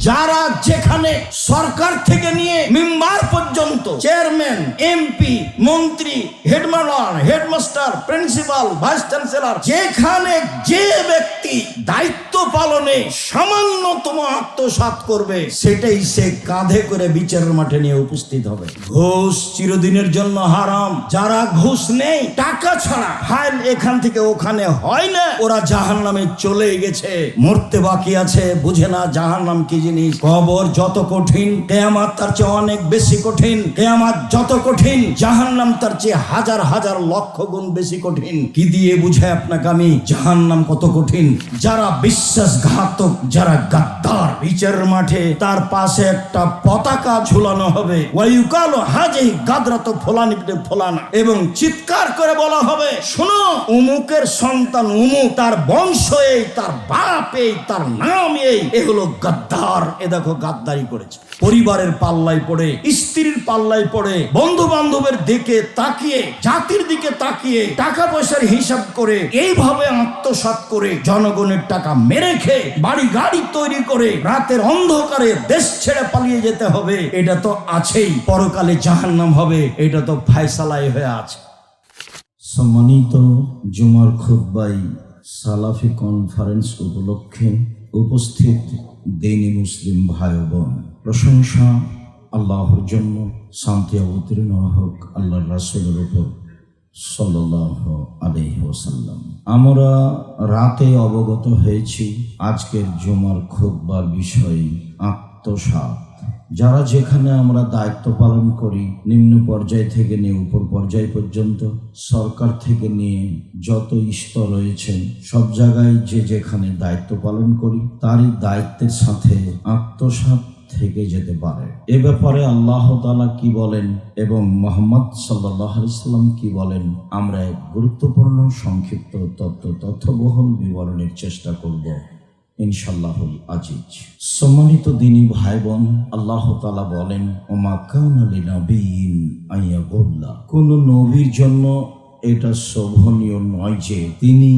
যারা যেখানে সরকার থেকে নিয়ে মেম্বার পর্যন্ত, চেয়ারম্যান, এমপি, মন্ত্রী, হেডমাস্টার, প্রিন্সিপাল, ভাইস চ্যান্সেলর, যেখানে যে ব্যক্তি দায়িত্ব পালনে সামান্যতম আত্মসাৎ করবে, সেটাই সে কাঁধে করে বিচারের মাঠে নিয়ে উপস্থিত হবে। ঘুষ চিরদিনের জন্য হারাম। যারা ঘুষ নেই, টাকা ছাড়া ফাইল এখান থেকে ওখানে হয় না, ওরা জাহান্নামে চলে গেছে। মরতে বাকি আছে, বুঝে না জাহান্নাম কি জিনিস। কবর যত কঠিন, কিয়ামত তার চেয়ে অনেক বেশি কঠিন। কিয়ামত যত কঠিন, জাহান্নাম তার চেয়ে হাজার হাজার লক্ষ গুণ বেশি কঠিন। কি দিয়ে বুঝায় আপনাকে আমি জাহান্নাম কত কঠিন? যারা বিশ্বাসঘাতক, যারা গাদ্দার, বিচারের মাঠে তার পাশে একটা পতাকা ঝুলানো হবে, ওয়ায়ুকালু হাজিহি গাদরাতু ফুলান ইবনে ফুলানা, এবং চিৎকার করে বলা হবে, শোনো, উমুকের সন্তান উমুক, তার বংশ এই, তার বাপ এই, তার নাম এই, এ হলো গাদ্দার। এ দেখো গাদ্দারি করেছে। পরিবারের পাল্লায় পড়ে, স্ত্রীর পাল্লায় পড়ে, বন্ধু বান্ধবের দিকে তাকিয়ে, জাতির দিকে তাকিয়ে, টাকা পয়সার হিসাব করে, এইভাবে আত্মসাৎ করে, জনগণের টাকা মেরে খেয়ে, বাড়ি গাড়ি তৈরি করে, রাতের অন্ধকারে দেশ ছেড়ে পালিয়ে যেতে হবে, এটা তো আছেই। পরকালে জাহান্নাম হবে, এটা তো ফায়সালাই হয়ে আছে। সম্মানিত জুমার খুতবায় সালাফি কনফারেন্স উপলক্ষে উপস্থিত দ্বীনি মুসলিম ভাই বোন, প্রশংসা আল্লাহর জন্য, শান্তি অবতীর্ণ হোক আল্লাহর রাসূলের উপর সাল্লাল্লাহু আলাইহি ওয়াসাল্লাম। আমরা রাতে অবগত হয়েছি আজকের জুমার খুতবার বিষয় আত্মসাৎ। যারা যেখানে আমরা দায়িত্ব পালন করি, নিম্ন পর্যায় থেকে নিয়ে উপর পর্যায় পর্যন্ত, সরকার থেকে নিয়ে যত স্তর রয়েছে, সব জায়গায় যে যেখানে দায়িত্ব পালন করি, তারই দায়িত্বের সাথে আত্মসাৎ থেকে যেতে পারে। এ ব্যাপারে আল্লাহ তাআলা কি বলেন এবং মুহাম্মদ সাল্লাল্লাহু আলাইহি ওয়াসাল্লাম কি বলেন, আমরা এক গুরুত্বপূর্ণ সংক্ষিপ্ত তথ্যবহুল বিবরণের চেষ্টা করব ইনশাআল্লাহুল আজিজ। সম্মানিত দ্বীনি ভাই বোন, আল্লাহ তাআলা বলেন, ওমা কানা লিনাবিয়্যিন আইয়াগুল্লা, কোন নবীর জন্য এটা শোভনীয় নয় যে তিনি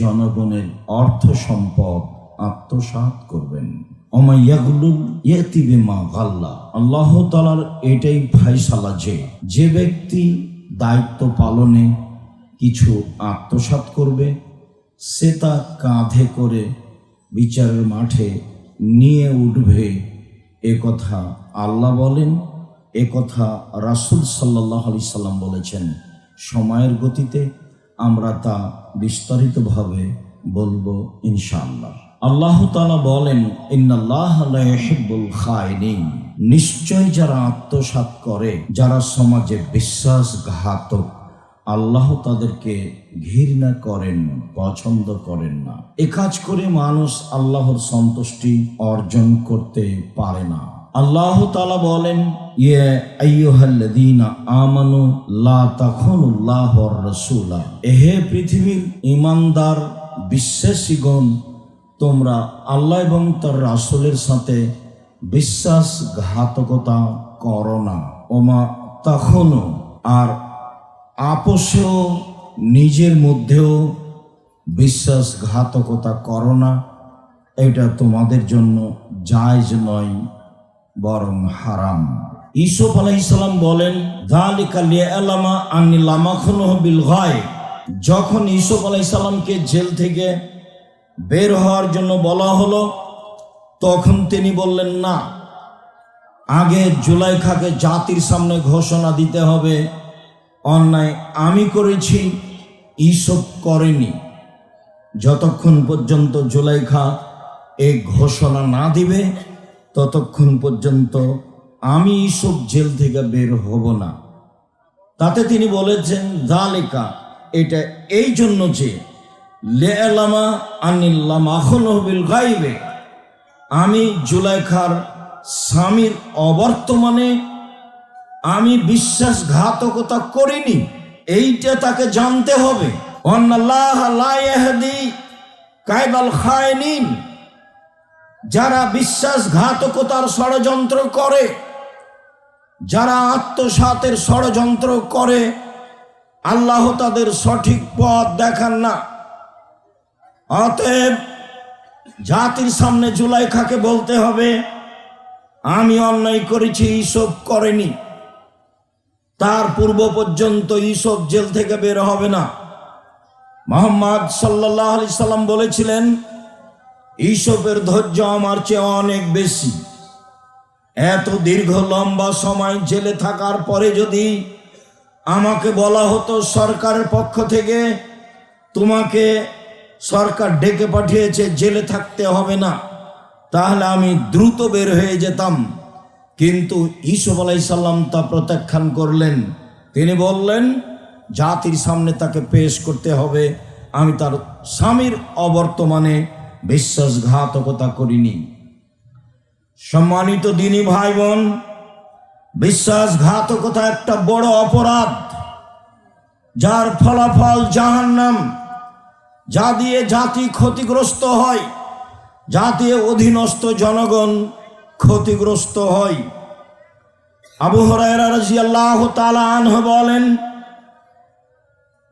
জনগণের অর্থ সম্পদ আত্মসাৎ করবেন। ওমা ইয়াগলুল ইয়াতি বিমা গাল্লা, আল্লাহ তাআলার এটাই ফয়সালা যে ব্যক্তি দায়িত্ব পালনে কিছু আত্মসাৎ করবে, সে তা কাঁধে করে বিচারের মাঠে নিয়ে উঠবে। এ কথা আল্লাহ বলেন, এ কথা রাসূল সাল্লাল্লাহু আলাইহি সাল্লাম বলেছেন। সময়ের গতিতে আমরা তা বিস্তারিতভাবে বলবো ইনশাআল্লাহ। আল্লাহ তাআলা বলেন, ইন্নাল্লাহা লা ইউহিব্বুল খায়িনিন, নিশ্চয় যারা আত্মসাৎ করে, যারা সমাজে বিশ্বাসঘাতক, আল্লাহ তাদেরকে ঘৃণা করেন, পছন্দ করেন না। এ কাজ করে মানুষ আল্লাহর সন্তুষ্টি অর্জন করতে পারে না। আল্লাহ তাআলা বলেন, ইয়া আইয়ুহাল্লাযীনা আমানু লা তাখুনুল্লাহ ওয়ার রাসূলা, হে পৃথিবীর ঈমানদার বিশ্বাসীগণ, তোমরা আল্লাহ এবং তার রাসূলের সাথে বিশ্বাসঘাতকতা করো না। ওমা তাখুনু, আর আপোষেও নিজের মধ্যেও বিশ্বাসঘাতকতা করো না, এটা তোমাদের জন্য জায়েজ নয়, বরং হারাম। ইউসুফ আলাইহিস সালাম বলেন, যালিকা লিয়ালামা আন্নী লাম আখুনুহু বিল গায়ব, যখন ইউসুফ আলাইহিস সালামকে জেল থেকে বের হওয়ার জন্য বলা হলো, তখন তিনি বললেন, না, আগে জুলাইখাকে জাতির সামনে ঘোষণা দিতে হবে, অন্যায় আমি করেছি, ইউসুফ করেনি। যতক্ষণ পর্যন্ত জুলাইখা এই ঘোষণা না দিবে, ততক্ষণ পর্যন্ত আমি ইউসুফ জেল থেকে বের হব না। তাতে তিনি বলেছেন, যালিকা, এটা এই জন্য যে লিয়ালামা আন্নী লাম আখুনুহু বিল গায়বে, আমি জুলাইখার স্বামীর অবর্তমানে আমি বিশ্বাসঘাতকতা করিনি, এইটা তাকে জানতে হবে। আন্নাল্লাহা লা ইয়াহদি কায়দাল খায়িনিন, যারা বিশ্বাসঘাতকতার ষড়যন্ত্র করে, যারা আত্মসাতের ষড়যন্ত্র করে, আল্লাহ তাদের সঠিক পথ দেখান না। অতএব জাতির সামনে জুলাইখাকে বলতে হবে আমি অন্যায় করেছি, ইউসুফ করেনি। তার পূর্ব পর্যন্ত ইউসুফ জেল থেকে বের হবে না। মুহাম্মদ সাল্লাল্লাহু আলাইহি সাল্লাম বলেছিলেন ইউসুফের ধৈর্য আমার চেয়ে অনেক বেশি। এত দীর্ঘ লম্বা সময় জেলে থাকার পরে যদি আমাকে বলা হতো সরকারের পক্ষ থেকে তোমাকে সরকার ডেকে পাঠিয়েছে, জেলে থাকতে হবে না, তাহলে আমি দ্রুত বের হয়ে যেতাম। কিন্তু ইউসুফ আলাইহিস সালাম তা প্রত্যাখ্যান করলেন। তিনি বললেন জাতির সামনে তাকে পেশ করতে হবে, আমি তার স্বামীর অবর্তমানে বিশ্বাসঘাতকতা করিনি। সম্মানিত দিনী ভাই বোন, বিশ্বাসঘাতকতা একটা বড় অপরাধ, যার ফলাফল জাহান্নাম, যা দিয়ে জাতি ক্ষতিগ্রস্ত হয়, যা দিয়ে অধীনস্থ জনগণ ক্ষতিগ্রস্ত হয়। আবু হুরায়রা রাদিয়াল্লাহু তাআলা আনহু বলেন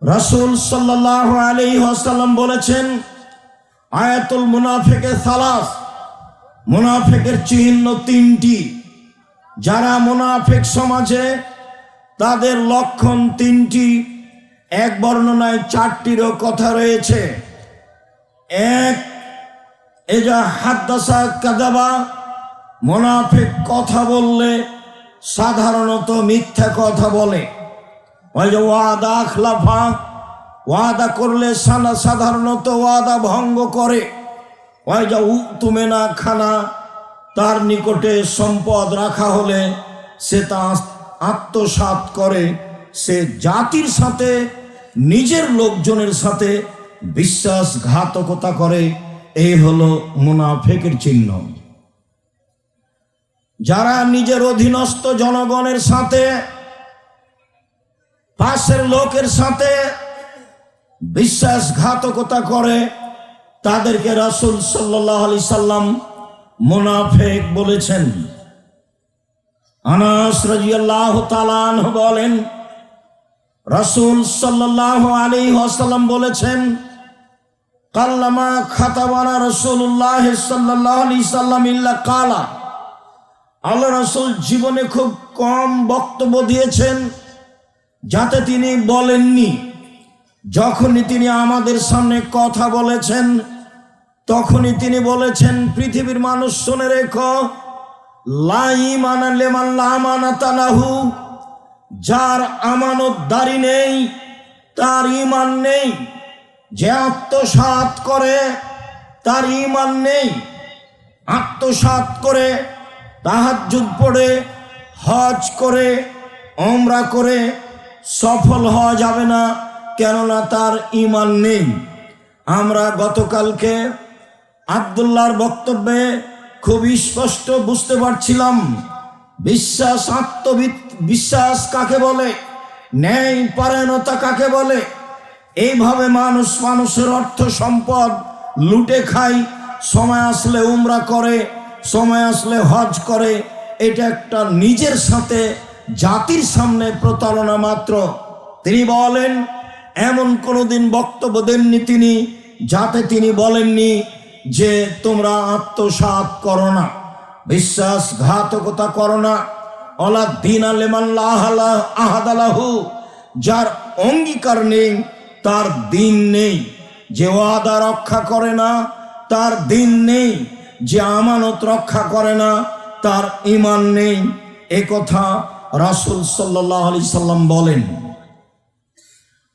রাসূল সাল্লাল্লাহু আলাইহি ওয়াসাল্লাম বলেছেন আয়াতুল মুনাফিকে সালাস, মুনাফিকের চিহ্ন তিনটি। যারা মুনাফিক সমাজে, তাদের লক্ষণ তিনটি। এক বর্ণনায় চারটিরও কথা রয়েছে। এক, এজা হাদ্দাসা কাযাবা, মুনাফিক কথা বললে সাধারণত মিথ্যা কথা বলে। ওয়াদা আখলাফা, ওয়াদা করলে সাধারণত ওয়াদা ভঙ্গ করে। ওয়াজা উতুমেনা খানা, তার নিকটে সম্পদ রাখা হলে সে তা আত্মসাৎ করে। সে জাতির সাথে, নিজের লোকজনের সাথে বিশ্বাসঘাতকতা করে। এই হলো মুনাফিকের চিহ্ন। যারা নিজের অধীনস্থ জনগণের সাথে, পাশের লোকের সাথে বিশ্বাসঘাতকতা করে, তাদেরকে রাসূল সাল্লাল্লাহু আলাইহি সাল্লাম মুনাফিক বলেছেন। আনাস রাদিয়াল্লাহু তাআলা আনহু বলেন রাসূল সাল্লাল্লাহু আলাইহি ওয়াসাল্লাম বলেছেন কাল্লামা খাতাবানা রাসূলুল্লাহ সাল্লাল্লাহু আলাইহি সাল্লাম ইল্লা কালা, আল্লাহ রাসূল জীবনে খুব কম বক্তব্য দিয়েছেন যাতে তিনি বলেননি। যখনই তিনি আমাদের সামনে কথা বলেছেন তখনই তিনি বলেছেন পৃথিবীর মানুষ শুনে রেখো, লা ঈমানা লিমান লা আমানাতা লাহু, যার আমানতদারি নেই তার ঈমান নেই। যে আত্মসাৎ করে তার ঈমান নেই। আত্মসাৎ করে, তাহাজ্জুদ পড়ে, হজ করে, উমরা করে সফল হওয়া যাবে না, কেননা তার ঈমান নেই। আমরা গতকালকে আব্দুল্লাহর বক্তব্যে খুব স্পষ্ট বুঝতে পারছিলাম বিশ্বাস, বিশ্বাস কাকে বলে, ন্যায় পরায়ণতা কাকে বলে। এইভাবে মানুষ মানুষের অর্থ সম্পদ লুটে খায়, সময় আসলে উমরা করে, সময় আসলে হজ করে। এটা একটা নিজের সাথে, জাতির সামনে প্রতারণা মাত্র। তিনি বলেন এমন কোনোদিন বক্তব্য দেননি তিনি যাতে তিনি বলেননি যে তোমরা আত্মসাৎ করো না, বিশ্বাসঘাতকতা করো না। ওয়ালা দীনা লিমান লা আহাদা লাহু, যার অঙ্গীকার নেই তার দিন নেই। যে ওয়াদা রক্ষা করে না তার দিন নেই। যে আমানত রক্ষা করে না তার ঈমান নেই। এ কথা রাসূল সাল্লাল্লাহু আলাইহি সাল্লাম বলেন।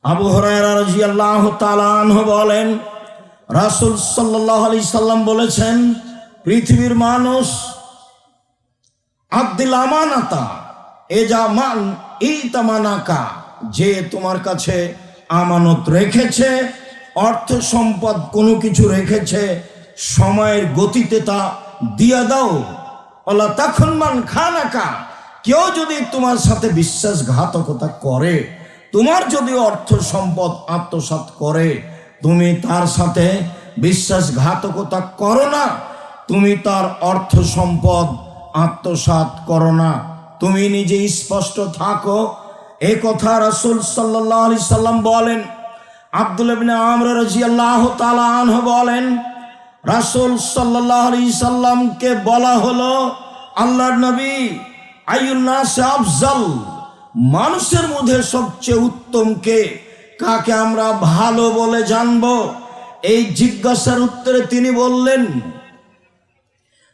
আবু হুরায়রা রাদিয়াল্লাহু তাআলা আনহু বলেন রাসূল সাল্লাল্লাহু আলাইহি সাল্লাম বলেছেন পৃথিবীর মানুষ আব্দুল আমানাতা এজামান ইতামানাকা, যে তোমার কাছে আমানত রেখেছে, অর্থ সম্পদ কোনো কিছু রেখেছে, সময়ের গতিতে তা দিয়া দাও। ওয়ালা তাখুন মান খানাকা, কেউ যদি তোমার সাথে বিশ্বাসঘাতকতা করে, তোমার যদি অর্থ সম্পদ আত্মসাৎ করে, তুমি তার সাথে বিশ্বাসঘাতকতা করো না, তুমি তার অর্থ সম্পদ আত্মসাৎ করো না, তুমি নিজে স্পষ্ট থাকো। এই কথা রাসূল সাল্লাল্লাহু আলাইহি সাল্লাম বলেন। আব্দুল্লাহ ইবনে আমর রাদিয়াল্লাহু তাআলা আনহু বলেন রাসূল সাল্লাল্লাহু আলাইহি সাল্লামকে বলা হলো, আল্লাহর নবী, আইয়ুন নাস আফজাল, মানুষের মধ্যে সবচেয়ে উত্তম কে, কাকে আমরা ভালো বলে জানবো? এই জিজ্ঞাসার উত্তরে তিনি বললেন,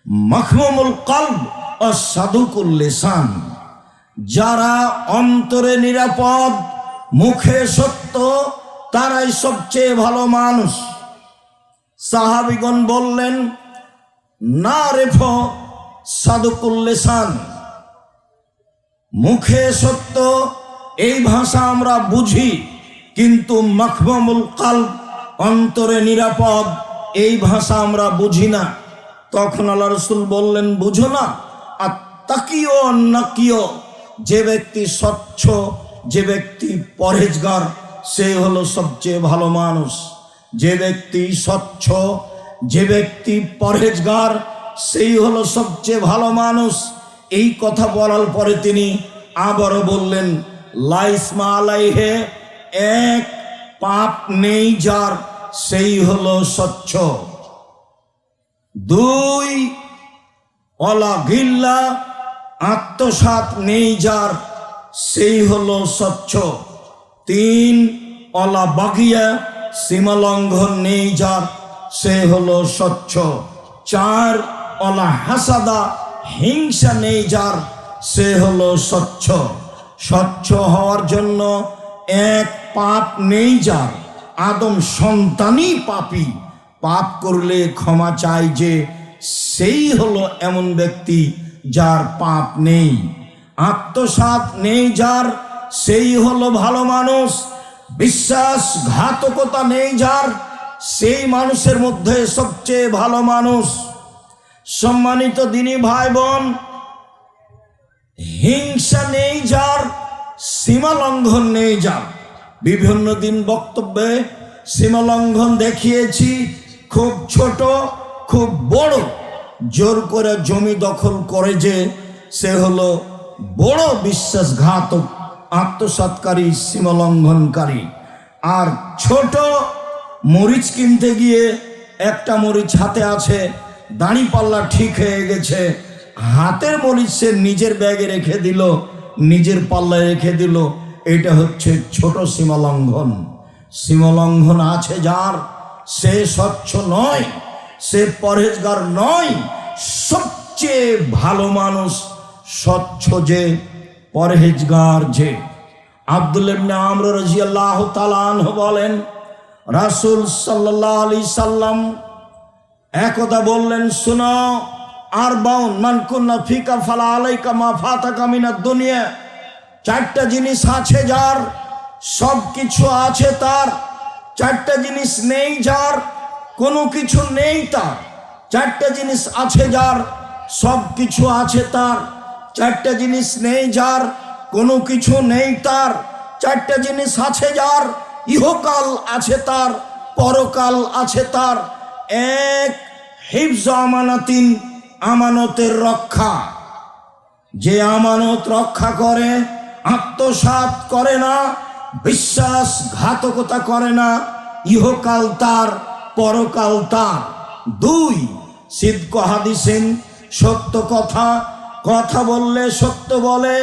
মাখমুমুল কলব ও সাদুকুল লিসান, যারা অন্তরে নিরাপদ, মুখে সত্য, তারাই সবচেয়ে ভালো মানুষ। সাহাবীগণ বললেন, না রেফ সাদুকুল লিসান, মুখে সত্য এই ভাষা আমরা বুঝি, কিন্তু মাখমুমুল কলব, অন্তরে নিরাপদ, এই ভাষা আমরা বুঝি না। তখন আল্লাহ রাসূল বললেন, বুঝো না? আর তাকিও নাকিও, যে ব্যক্তি স্বচ্ছ, যে ব্যক্তি পরহেজগার, সে হলো সবচেয়ে ভালো মানুষ। যে ব্যক্তি স্বচ্ছ, যে ব্যক্তি পরহেজগার, সেই হলো সবচেয়ে ভালো মানুষ। এই কথা বলার পরে তিনি আবারও বললেন, লাইসমা আলাইহে, এক পাপ নেই যার, সেই হলো স্বচ্ছ। দুই, অলা গিল্লা, আত্মসাৎ নেই যার, সেই হলো স্বচ্ছ। তিন, অলা বাগিয়া, সীমালঙ্ঘন নেই যার, সে হলো স্বচ্ছ। চার, অলা হাসাদা, হিংসা নেই যার, সে হলো স্বচ্ছ। স্বচ্ছ হওয়ার জন্য এক, পাপ নেই যার, আদম সন্তানই পাপী, পাপ করলে ক্ষমা চাই যে, সেই হলো এমন ব্যক্তি যার পাপ নেই। আত্মসাৎ নেই যার, সেই হলো ভালো মানুষ। বিশ্বাসঘাতকতা নেই যার, সেই মানুষের মধ্যে সবচেয়ে ভালো মানুষ। সম্মানিত দিনী ভাই বোন, হিংসা নেই যার, সীমালঙ্ঘন নেই যার। বিভিন্ন দিন বক্তব্যে সীমালঙ্ঘন দেখিয়েছি, খুব ছোট, খুব বড়। জোর করে জমি দখল করে যে, সে হলো বড় বিশ্বাসঘাতক, আত্মসাৎকারী, সীমালঙ্ঘনকারী। আর ছোট, মরিচ কিনতে গিয়ে একটা মরিচ হাতে আছে, দাঁড়িপাল্লা ঠিক হয়ে গেছে, হাতের মরিচ সে নিজের ব্যাগে রেখে দিল, নিজের পাল্লায় রেখে দিল, এটা হচ্ছে ছোট সীমালঙ্ঘন। সীমালঙ্ঘন আছে যার, সে স্বচ্ছ নয়, সে পরহেজগার নয়। সবচেয়ে ভালো মানুষ স্বচ্ছ যে, পরহেজগার যে। আব্দুল্লাহ ইবনে আমর রাদিয়াল্লাহু তাআলা আনহু বলেন, রাসূল সাল্লাল্লাহু আলাইহি সাল্লাম একদা বললেন, শুনো, আরবাউন মান কুন্না ফিকা ফালা আলাইকা মা ফাতাকা মিনাদ দুনিয়া, চারটা জিনিস আছে যার, সব কিছু আছে তার। চারটা জিনিস নেই যার, কোনো কিছু নেই তার। চারটা জিনিস আছে যার, সব কিছু আছে তার। চারটা জিনিস নেই যার, কোনো কিছু নেই তার। চারটা জিনিস আছে যার, ইহকাল আছে তার, পরকাল আছে তার। এক, হিফজ আমানাতিন, আমানতের রক্ষা। যে আমানত রক্ষা করে, আত্মসাৎ করে না, বিশ্বাসঘাতকতা করে না, ইহকাল তার, পরকাল তার। দুই, সিদক হাদিসিন, সত্য কথা, কথা বললে সত্য বলে,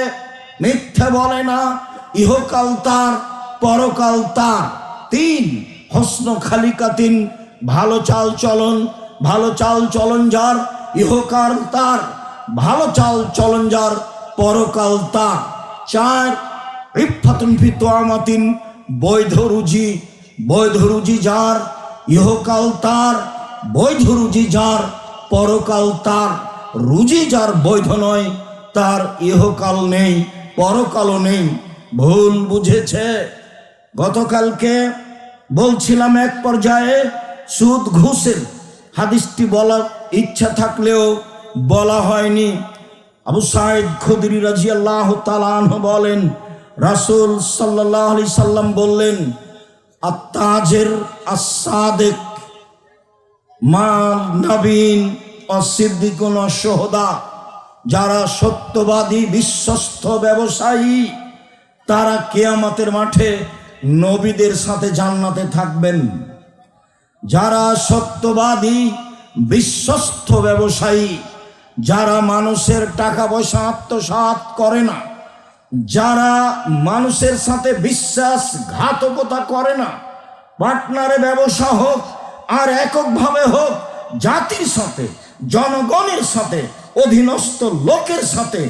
মিথ্যা বলে না, ইহকাল তার, পরকাল তার। তিন, হসন খালিকাতিন, ভালো চাল চলন, ভালো চাল চলন যার, ইহকাল তার, ভালো চাল চলন যার, পরকাল তার। চার, ইফাতুন ফি তুআমাতিন, বৈধ রুজি, বৈধ রুজি যার, ইহকাল তার, বৈধ রুজি যার, পরকাল তার। রুজি যার বৈধ নয়, তার ইহকাল নেই, পরকালও নেই। ভুল বুঝেছে। গতকালকে বলছিলাম এক পর্যায়ে সুদ ঘুষের হাদিসটি বলার ইচ্ছা থাকলেও বলা হয়নি। আবু সাঈদ খুদরি রাদিয়াল্লাহু তাআলা আনহু বলেন, রাসূল সাল্লাল্লাহু আলাইহি সাল্লাম বললেন, আত-তাজির আস-সাদিক মা নবীন অসিদ্দিকুন অশুহাদা, যারা সত্যবাদী বিশ্বস্ত ব্যবসায়ী, তারা কিয়ামতের মাঠে নবীদের সাথে জান্নাতে থাকবেন। যারা সত্যবাদী বিশ্বস্ত ব্যবসায়ী, যারা মানুষের টাকা পয়সা আত্মসাৎ করে না, যারা মানুষের সাথে বিশ্বাসঘাতকতা করে না, পার্টনারে ব্যবসা হোক আর এককভাবে হোক, জাতির সাথে, জনগণের সাথে, অধীনস্থ লোকের সাথে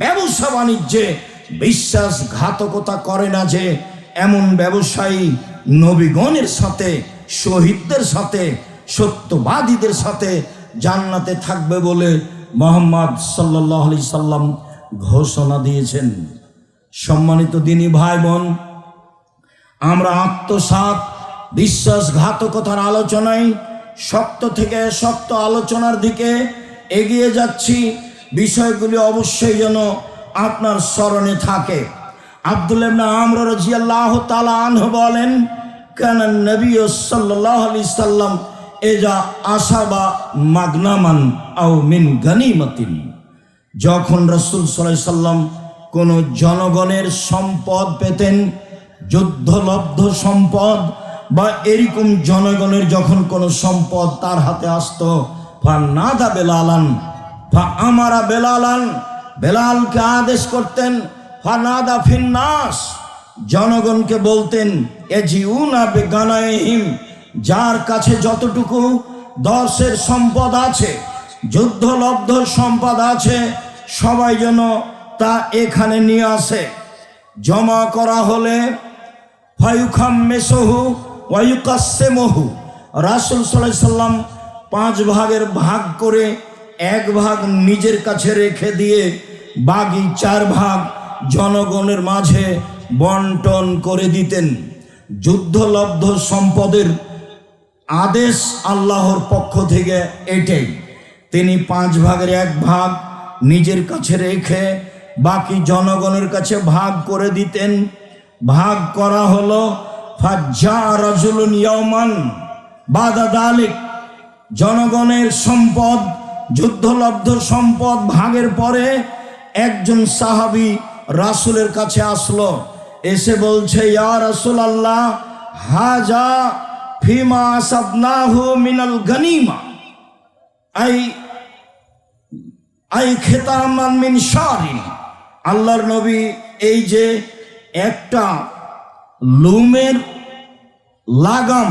ব্যবসা বাণিজ্যে বিশ্বাসঘাতকতা করে না, যে এমন ব্যবসায়ী নবীগণের সাথে, শহীদদের সাথে, সত্যবাদীদের সাথে জান্নাতে থাকবে বলে মুহাম্মদ সাল্লাল্লাহু আলাইহি সাল্লাম ঘোষণা দিয়েছেন। সম্মানিত দিনী ভাই বোন, আমরা আত্মসাৎ, বিশ্বাসঘাতকতার আলোচনায় শক্ত থেকে শক্ত আলোচনার দিকে এগিয়ে যাচ্ছি। বিষয়গুলি অবশ্যই যেন আপনার স্মরণে থাকে। আব্দুল্লাহ ইবনে আমর রাদিয়াল্লাহু তাআলা আনহু বলেন, কানা নবী সাল্লাল্লাহু আলাইহি সাল্লাম এজা আসাবা মাগনামান আও মিন গনিমাতিন, যখন রাসূল সাল্লাল্লাহু আলাইহি সাল্লাম কোন জনগণের সম্পদ পেতেন, যুদ্ধলব্ধ সম্পদ বা এরকম জনগণের যখন কোনো সম্পদ তার হাতে আসতো, ফানাদা বেলালান আমারা বেলালান, বেলালকে আদেশ করতেন, ফানাদা ফিন্নাস, জনগণকে বলতেন, এজিউনা বেগানাইহিম, যার কাছে যতটুকু দর্শের সম্পদ আছে, যুদ্ধলব্ধ সম্পদ আছে, সবাই যেন তা এখানে নিয়ে আসে। জমা করা হলে ফায়ুখাম্মেসহু ওয়ায়ুকাসসিমহু, রাসূল সাল্লাল্লাহু আলাইহি সাল্লাম 5 ভাগের ভাগ করে 1 ভাগ নিজের কাছে রেখে দিয়ে বাকি 4 ভাগ জনগণের মাঝে বন্টন করে দিতেন। যুদ্ধলব্ধ সম্পদের আদেশ আল্লাহর পক্ষ থেকে এটাই। তিনি 5 ভাগের 1 ভাগ নিজের কাছে রেখে বাকি জনগণের কাছে ভাগ করে দিতেন। ভাগ করা হলো, ফাজ্জা রাজুলুন ইয়াওমান বাদা দালিক, জনগণের সম্পদ, যুদ্ধলব্ধ সম্পদ ভাগের পরে একজন সাহাবী রাসূলের কাছে আসলো, এসে বলছে, ইয়া রাসূলুল্লাহ, হাজা ফিমা আসাবনাহু মিনাল গনিমা আই খেতামান মিন শারিন। আল্লাহর নবী, এই যে একটা লুমের লাগাম,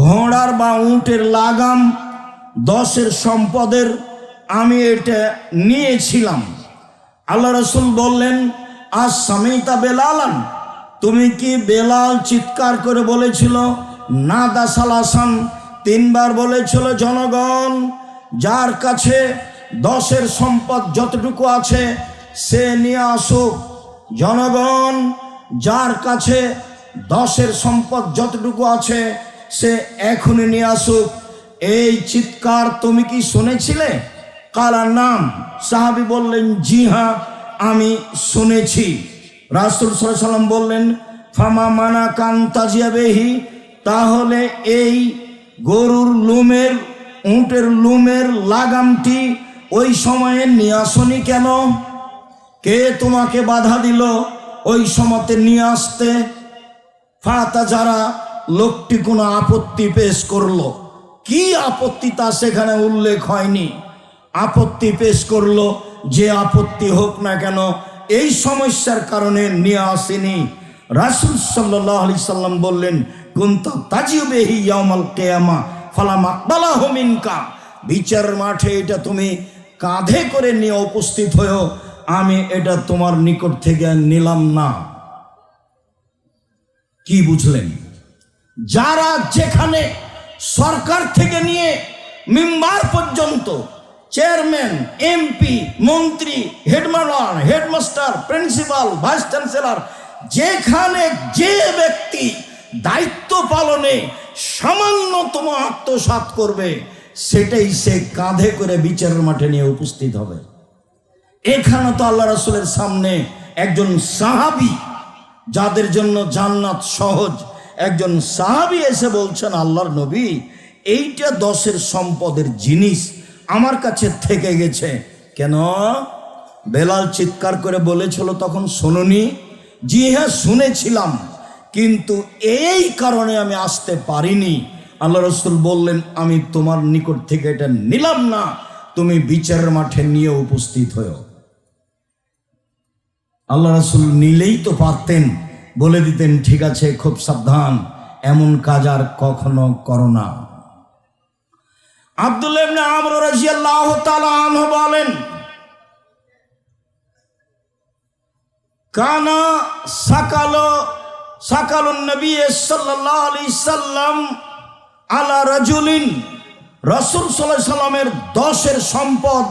ঘোড়ার বা উটের লাগাম 10-এর সম্পদের আমি এটা নিয়েছিলাম। আল্লাহ রাসূল বললেন, আজ সামিতা বেলালান, তুমি কি বেলাল চিৎকার করে বলেছিল? নাদা সালাসান, 3 বার বলেছিল, জনগণ যার কাছে 10-এর সম্পদ যতটুকু আছে সে নিয়ে আসুক, জনগণ যার কাছে 10-এর সম্পদ যতটুকু আছে সে এখনই নিয়ে আসুক। এই চিৎকার তুমি কি শুনেছিলে? কালা নাম, সাহাবী বললেন, জি হ্যাঁ আমি শুনেছি। রাসূল সাল্লাল্লাহু আলাইহি সাল্লাম বললেন, ফামা মানা কান তাজিয়াবেহি, তাহলে এই গরুর লুমের, উটের লুমের লাগামটি ওই সময়ে নিয়ে আসনি কেন? কে তোমাকে বাধা দিল ওই সময়তে নিয়ে আসতে? ফাতা, যারা লোকটি কোনো আপত্তি পেশ করলো, কি আপত্তি তা সেখানে উল্লেখ হয়নি। আপত্তি পেশ করলো, যে আপত্তি হোক না কেন, এই সমস্যার কারণে নিয়ে আসেনি। রাসূল সাল্লাল্লাহু আলাইহি সাল্লাম বললেন, কুনতা তাজিবেহি ইয়াউমাল কিয়ামা ফালাম আকবালাহু মিনকা, বিচারের মাঠে এটা তুমি কাঁধে করে নিয়ে উপস্থিত হয়েও আমি এটা তোমার নিকট থেকে নিলাম না। কি বুঝলেন? যারা যেখানে সরকার থেকে নিয়ে মেম্বার পর্যন্ত, চেয়ারম্যান, এমপি, মন্ত্রী, headmaster, headmaster, principal, vice chancellor, যেখানে যে ব্যক্তি দায়িত্ব পালনে সামান্যতম আত্মসাৎ করবে, সেটাই সে কাঁধে করে বিচারের মাঠে নিয়ে উপস্থিত হবে। এখানে তো আল্লাহ রাসূলের সামনে একজন সাহাবী, যাদের জন্য জান্নাত সহজ, একজন সাহাবী এসে বলছেন, আল্লাহর নবী, এইটা 10-এর সম্পদের জিনিস আমার কাছে থেকে গেছে। কেন? বেলাল চিৎকার করে বলেছিল, তখন শুনুনি? জি হ্যাঁ শুনেছিলাম, কিন্তু এই কারণে আমি আসতে পারিনি। আল্লাহ রাসূল বললেন, আমি তোমার নিকট থেকে এটা নিলাম না, তুমি বিচারের মাঠে নিয়ে উপস্থিত হও। আল্লাহ রাসূল নিলেই তো পারতেন, বলে দিতেন ঠিক আছে, খুব সাবধান, এমন কাজ আর কখনো করো না। আব্দুল্লাহ ইবনে আমর রাদিয়াল্লাহু তাআলা আনহু বলেন, কানা সাকালুন নবী সাল্লাল্লাহু আলাইহি সাল্লাম আলা রাজুলিন, রাসূল সাল্লাল্লাহু আলাইহি সাল্লামের 10-এর সম্পদ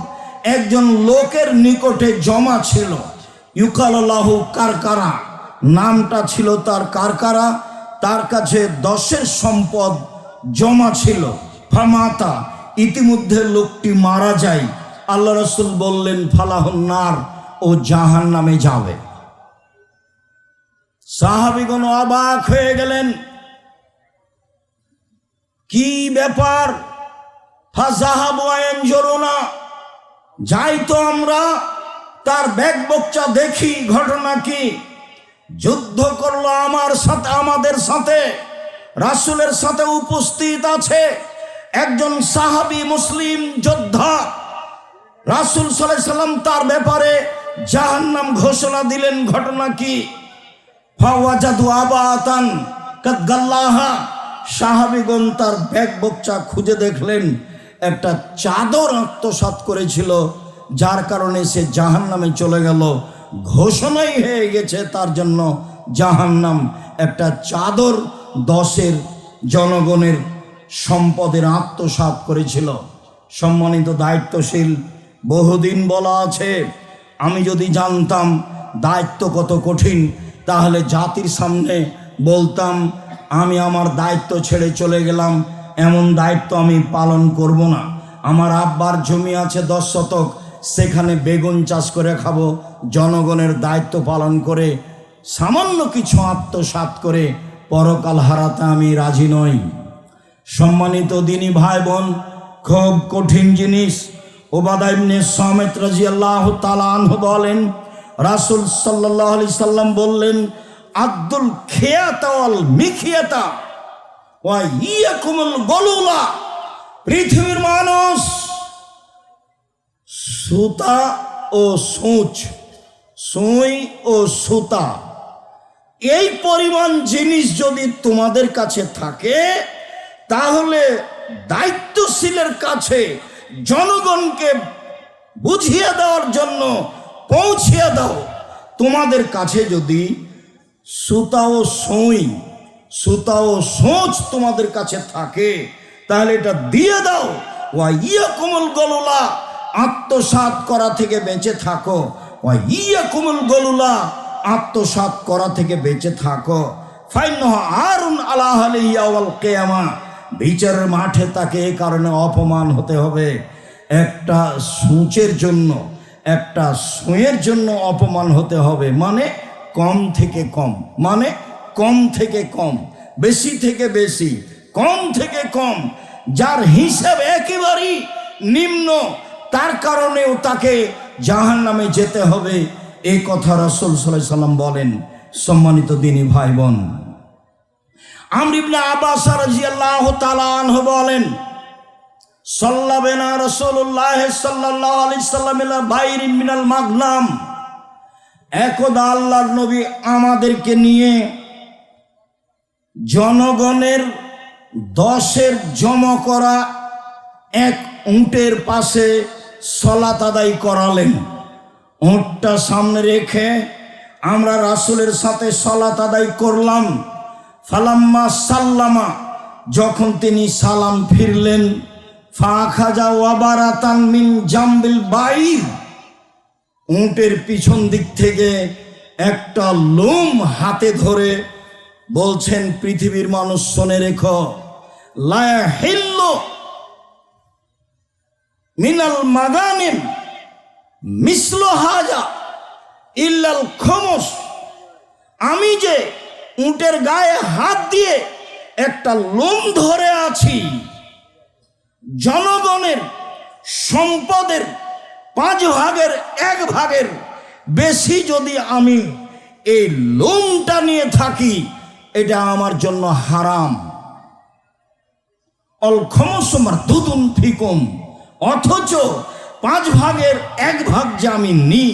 একজন লোকের নিকটে জমা ছিল। ইউকালু লাহু কারকারা, নামটা ছিল তার কারকারা। তার কাছে 10-এর সম্পদ জমা ছিল। ফামাতা, ইতিমধ্যে লোকটি মারা যায়। আল্লাহ রাসূল বললেন, ফালাহুন নার, ও জাহান্নামে যাবে। সাহাবীগণ অবাক হয়ে গেলেন, কি ব্যাপার? ফাযাহাবু আয়ানজুরুনা, যাই তো আমরা তার ব্যাগ বকচা দেখি, ঘটনা কি? যুদ্ধ করলো আমাদের সাথে, রাসূলের সাথে উপস্থিত আছে একজন সাহাবী মুসলিম যোদ্ধা। রাসূল সাল্লাল্লাহু আলাইহি সাল্লাম তার ব্যাপারে জাহান্নাম ঘোষণা দিলেন। ঘটনা কি? ফাওয়াজাদু আবাতান কাদ গাল্লাহা, সাহাবীগণ তার ব্যাগ বকচা খুঁজে দেখলেন একটা চাদর আত্মসাৎ করেছিল, যার কারণে সে জাহান্নামে চলে গেল। ঘোষণাই হয়ে গেছে তার জন্য জাহান্নাম। একটা চাদর 10-এর জনগণের সম্পদের আত্মসাৎ করেছিল। সম্মানিত দায়িত্বশীল, বহুদিন বলা আছে, আমি যদি জানতাম দায়িত্ব কত কঠিন, তাহলে জাতির সামনে বলতাম আমি আমার দায়িত্ব ছেড়ে চলে গেলাম, এমন দায়িত্ব আমি পালন করব না। আমার আব্বার জমি আছে 10 শতক, সেখানে বেগুন চাষ করে খাবো। জনগণের দায়িত্ব পালন করে সামান্য কিছু আত্মসাৎ করে পরকাল হারাতে আমি রাজি নই। সম্মানিত দিনী ভাই বোন, খুব কঠিন জিনিস। উবাদা ইবনে সামিত রাদিয়াল্লাহু তাআলা আনহু বলেন, রাসূল সাল্লাল্লাহু আলাইহি সাল্লাম বললেন, আব্দুল খিয়াতা ওয়াল মিখিয়াতা ওয়া ইয়াকুমুল গলুলা, পৃথিবীর মানুষ সুতা ও সূচ, সুই ও সুতা, এই পরিমাণ জিনিস যদি তোমাদের কাছে থাকে, তাহলে দায়িত্বশীলের কাছে জনগণকে বুঝিয়ে দেওয়ার জন্য পৌঁছিয়ে দাও। তোমাদের কাছে যদি সুতা ও সুই, সুতা ও সূচ তোমাদের কাছে থাকে, তাহলে এটা দিয়ে দাও। ওয়া ইয়াকুমুল গলুলা, আত্মসাৎ করা থেকে বেঁচে থাকো। ওয়া ইয়াকুমুল গলুলা, আত্মসাৎ করা থেকে বেঁচে থাকো। ফাইন্নাহু আরুন আলা আহলিহি ইয়াওমাল কিয়ামা, বিচারের মাঠে তাকে এই কারণে অপমান হতে হবে। একটা সূচের জন্য, একটা সুঁয়ের জন্য অপমান হতে হবে। মানে কম থেকে কম, মানে কম থেকে কম, বেশি থেকে বেশি, কম থেকে কম, যার হিসাব একেবারেই নিম্ন, তার কারণেও তাকে জাহান্নামে যেতে হবে। এই কথা রাসূল সাল্লাল্লাহু আলাইহি সাল্লাম বলেন। সম্মানিত দিনী ভাই বোন, আমর ইবনে আব্বাস রাদিয়াল্লাহু তাআলা আনহু বলেন, সাল্লাবেনা রাসূলুল্লাহ সাল্লাল্লাহু আলাইহি সাল্লাম ইলা বাইরিন মিনাল মাগনাম, একদা আল্লাহর নবী আমাদেরকে নিয়ে জনগণের 10-এর জমা করা এক উটের পাশে সালাত আদায় করালেন। উটটা সামনে রেখে আমরা রাসূলের সাথে সালাত আদায় করলাম। ফালাম্মা সাল্লামা, যখন তিনি সালাম ফিরলেন, ফাখাজা ওয়াবারাতান মিন জামবিল বাইর, উটের পিছন দিক থেকে একটা লোম হাতে ধরে বলছেন, পৃথিবীর মানুষ শুনে রেখো, লা ইয়াহিল্লু মিনাল মাগানিম মিসলু হাজা ইল্লাল খুমুস, আমি যে উটের গায়ে হাত দিয়ে একটা লোম ধরে আছি, জনগণের সম্পদের 5 ভাগের 1 ভাগের বেশি যদি আমি এই লোমটা নিয়ে থাকি, এটা আমার জন্য হারাম। অল খমস মারদুদুন ফিকুম, অথচ 5 ভাগের 1 ভাগ যে আমি নিই,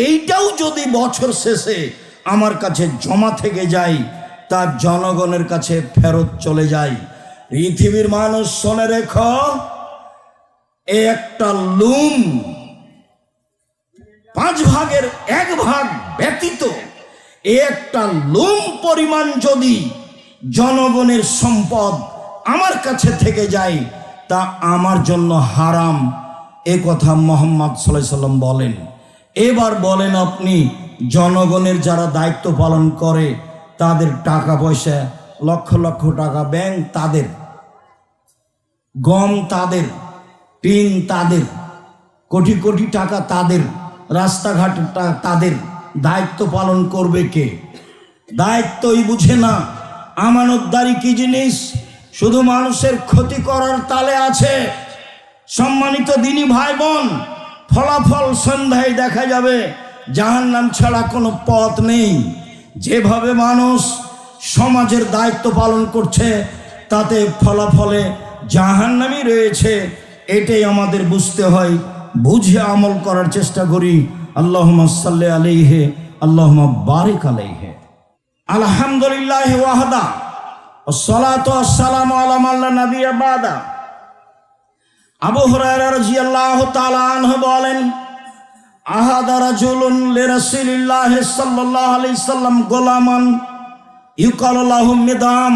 এইটাও যদি বছর শেষে আমার কাছে জমা থেকে যায়, তা জনগণের কাছে ফেরত চলে যায়। পৃথিবীর মানুষ শুনে রেখো, এ একটা লুম, 5 ভাগের 1 ভাগ ব্যতীত একটা লুম পরিমাণ যদি জনগণের সম্পদ আমার কাছে থেকে যায়, তা আমার জন্য হারাম। এ কথা মুহাম্মদ সাল্লাল্লাহু আলাইহি সাল্লাম বলেন। এবার বলেন আপনি, জনগণের যারা দায়িত্ব পালন করে তাদের টাকা পয়সা, লক্ষ লক্ষ টাকা ব্যাংক তাদের, গম তাদের, টিন তাদের, কোটি কোটি টাকা তাদের, রাস্তাঘাট তাদের, দায়িত্ব পালন করবে কে? দায়িত্বই বুঝে না। আমানতদারি কি জিনিস? শুধু মানুষের ক্ষতি করার তালে আছে। সম্মানিত দিনী ভাই বোন, ফলাফল সন্ধ্যায় দেখা যাবে, জাহান্নাম ছাড়া কোনো পথ নেই। যেভাবে মানুষ সমাজের দায়িত্ব পালন করছে, তাতে ফলাফলে জাহান্নামই রয়েছে। এটাই আমাদের বুঝতে হয়, বুঝে আমল করার চেষ্টা করি। আল্লাহুম্মা সাল্লি আলাইহি, আল্লাহুম্মা বারিক আলাইহি। আলহামদুলিল্লাহি ওয়াহদা, ওয়াসসালাতু ওয়াসসালামু আলা মান লা নাবিয়্যা বাদা। আবু হুরায়রা রাদিয়াল্লাহু তাআলা আনহু বলেন, আহাদা রাজুলুন লিরাসূলিল্লাহি সাল্লাল্লাহু আলাইহি সাল্লাম গোলামান ইউকালু লাহু মিদাম।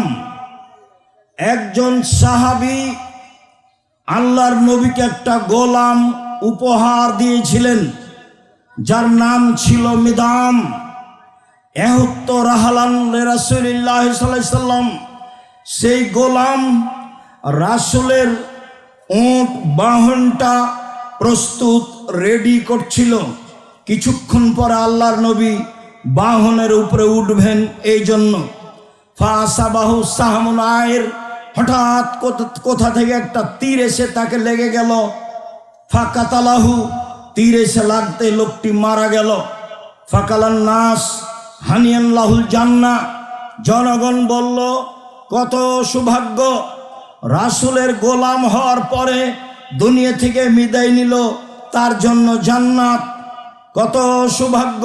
একজন সাহাবী আল্লাহর নবীকে একটা গোলাম উপহার দিয়েছিলেন, যার নাম ছিল মিদাম। এহুত্ত রাহালান লিরাসূলিল্লাহি সাল্লাল্লাহু আলাইহি সাল্লাম, সেই গোলাম রাসূলের উট বাহনটা প্রস্তুত রেডি করছিল। কিছুক্ষণ পরে আল্লাহর নবী বাহনের উপরে উঠবেন, এই জন্য ফাসাবাহু সাহমুন আয়ের, হঠাৎ কোথা থেকে একটা তীর এসে তাকে লেগে গেল। ফাকাতালাহু, তীর এসে লাগতে লোকটি মারা গেল। ফাকালান নাস হানিয়ান লাহুল জান্নাহ, জনগণ বলল কত সৌভাগ্য, রাসূলের গোলাম হওয়ার পরে দুনিয়া থেকে বিদায় নিল, তার জন্য জান্নাত। কত সৌভাগ্য,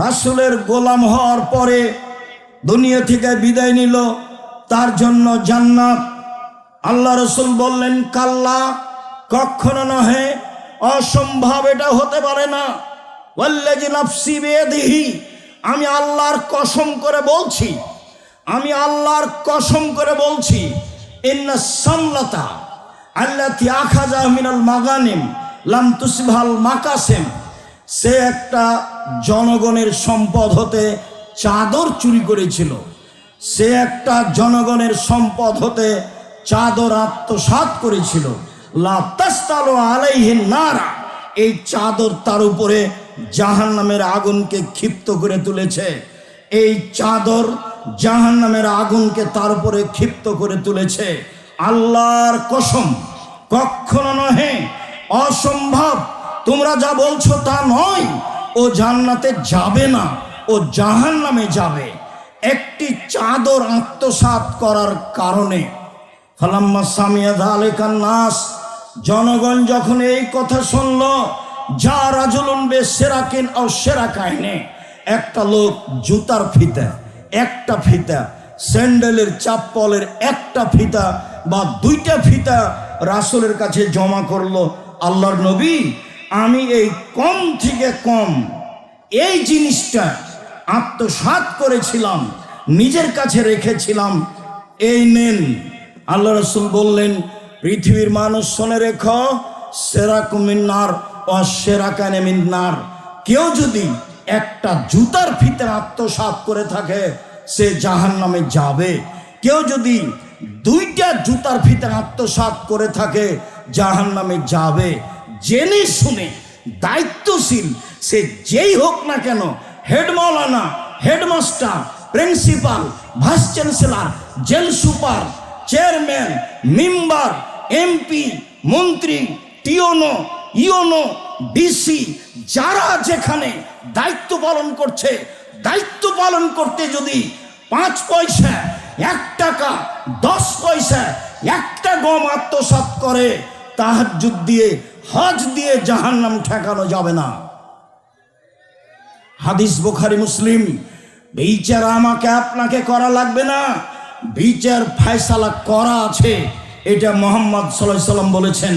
রাসূলের গোলাম হওয়ার পরে দুনিয়া থেকে বিদায় নিল, তার জন্য জান্নাত। আল্লাহ রাসূল বললেন, কাল্লা, কখনো নহে, অসম্ভব, এটা হতে পারে না। ওয়াল্লাযী নাফসি বিয়াদিহি, আমি আল্লাহর কসম করে বলছি, আমি আল্লাহর কসম করে বলছি, ইন্না সামলাতা আল্লাতী আখাযা মিনাল মাগানিম লাম তুসবিহাল মাকাসিম, সে একটা জনগণের সম্পদ হতে চাদর চুরি করেছিল। সে একটা জনগণের সম্পদ হতে চাদর আত্মসাৎ করেছিল। লা তাসতালু আলাইহিন নারা, এই চাদর তার উপরে জাহান্নামের আগুনকে ক্ষিপ্ত করে তুলেছে। এই চাদর জাহান্নামের আগুনকে তার উপরে ক্ষিপ্ত করে তুলেছে। আল্লাহর কসম, কখনো নহে, অসম্ভব, তোমরা যা বলছো তা নয়। ও জান্নাতে যাবে না, ও জাহান্নামে যাবে একটি চাদর আত্মসাৎ করার কারণে। ফালাম্মা সামিয়া যালিকান নাস, জনগণ যখন এই কথা শুনল, যা রাজুলুন বিসিরাকিন আও শিরাকাইনে, একটা লোক জুতার ফিতা, একটা ফিতা, স্যান্ডেলের চাপ্পলের একটা ফিতা বা 2টা ফিতা রাসূলের কাছে জমা করলো। আল্লাহর নবী, আমি এই কম থেকে কম এই জিনিসটা আত্মসাৎ করেছিলাম, নিজের কাছে রেখেছিলাম, এই নেন। আল্লাহ রাসূল বললেন, পৃথিবীর মানুষ শুনে রেখো, সেরাকুম মিন্নার ওয়া সেরাকানে মিন্নার, কেউ যদি একটা জুতার ফিতা আত্মসাৎ করে থাকে, সে জাহান্নামে যাবে। কেউ যদি 2টা জুতার ফিতা আত্মসাৎ করে থাকে, জাহান্নামে যাবে। জেনে শুনে দায়িত্বশীল সে যেই হোক না কেন, হেড মাওলানা, headmaster, principal, vice chancellor, jail super, chairman, member, MP, মন্ত্রী, টিওনো, ইওনো, ডিসি, যারা যেখানে দায়িত্ব পালন করছে, দায়িত্ব পালন করতে যদি 5 পয়সা, 1 টাকা, 10 পয়সা একটা গম আত্মসাৎ করে, তাহাজ্জুদ দিয়ে হজ দিয়ে জাহান্নাম ঠেকানো যাবে না। হাদিস বুখারী মুসলিম। বিচার আমাকে আপনাকে করা লাগবে না, বিচার ফয়সালা করা আছে, এটা মুহাম্মদ সাল্লাল্লাহু আলাইহি সাল্লাম বলেছেন।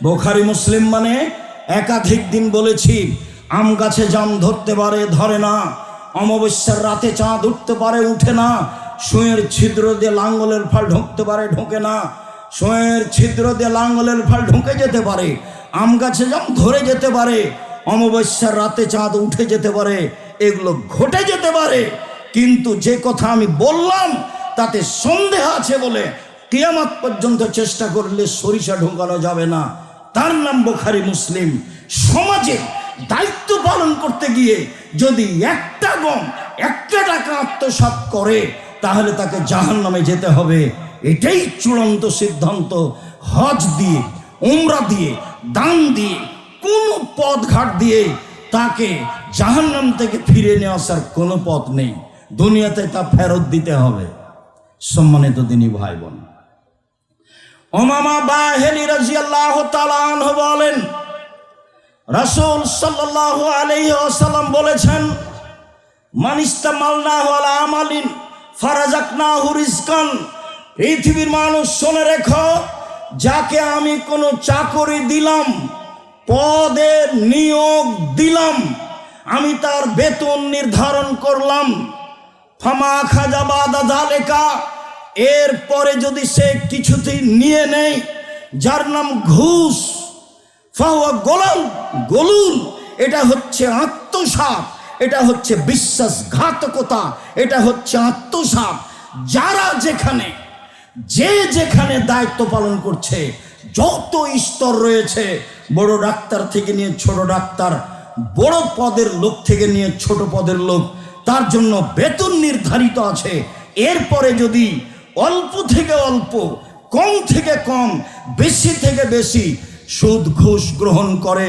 বুখারী মুসলিম মানে একাধিক দিন বলেছি, আম গাছে জাম ধরতে পারে, ধরে না, অমাবস্যার রাতে চাঁদ উঠতে পারে, উঠে না, সুঁয়ের ছিদ্র দিয়ে লাঙ্গলের ফাল ঢুকতে পারে, ঢোকে না, সুঁয়ের ছিদ্র দিয়ে লাঙ্গলের ফাল ঢুকে যেতে পারে, আম গাছে জাম ধরে যেতে পারে, অমাবস্যার রাতে চাঁদ উঠে যেতে পারে, এগুলো ঘটে যেতে পারে। কিন্তু যে কথা আমি বললাম তাতে সন্দেহ আছে বলে কিয়ামত পর্যন্ত চেষ্টা করলে সরিষা ঢোকানো যাবে না। তার নাম বুখারী মুসলিম। সমাজে দায়িত্ব পালন করতে গিয়ে যদি একটা গম একটা টাকা আত্মসাৎ করে তাহলে তাকে জাহান্নামে যেতে হবে, এটাই চূড়ান্ত সিদ্ধান্ত। হজ দিয়ে, উমরা দিয়ে, দান দিয়ে, কোনো পথঘাট দিয়ে তাকে জাহান্নাম থেকে ফিরে নিয়ে আসার কোনো পথ নেই। দুনিয়াতে তা ফেরত দিতে হবে। সম্মানিত দিনী ভাই বোন, উমামা বাহিনী রাদিয়াল্লাহু তাআলা আনহু বলেন, রাসূল সাল্লাল্লাহু আলাইহি ওয়াসাল্লাম বলেছেন, মান ইস্তামালনাহু আলা আমালিন ফারাযাকনাহু রিজকান। পৃথিবীর মানুষ শুনে রেখো, যাকে আমি কোনো চাকরি দিলাম, পদের নিয়োগ দিলাম, আমি তার বেতন নির্ধারণ করলাম, ফামা খাজা বাদা যালিকা, এরপরে যদি সে কিছুতেই নিয়ে নেয়, যার নাম ঘুষ, ফাহুয়া গোলাল গলুল, এটা হচ্ছে আত্মসাৎ, এটা হচ্ছে বিশ্বাসঘাতকতা, এটা হচ্ছে আত্মসাৎ। যারা যেখানে যে যেখানে দায়িত্ব পালন করছে, যত স্তর রয়েছে, বড় ডাক্তার থেকে নিয়ে ছোট ডাক্তার, বড় পদের লোক থেকে নিয়ে ছোট পদের লোক, তার জন্য বেতন নির্ধারিত আছে। এরপরে যদি অল্প থেকে অল্প, কম থেকে কম, বেশি থেকে বেশি সুদ ঘুষ গ্রহণ করে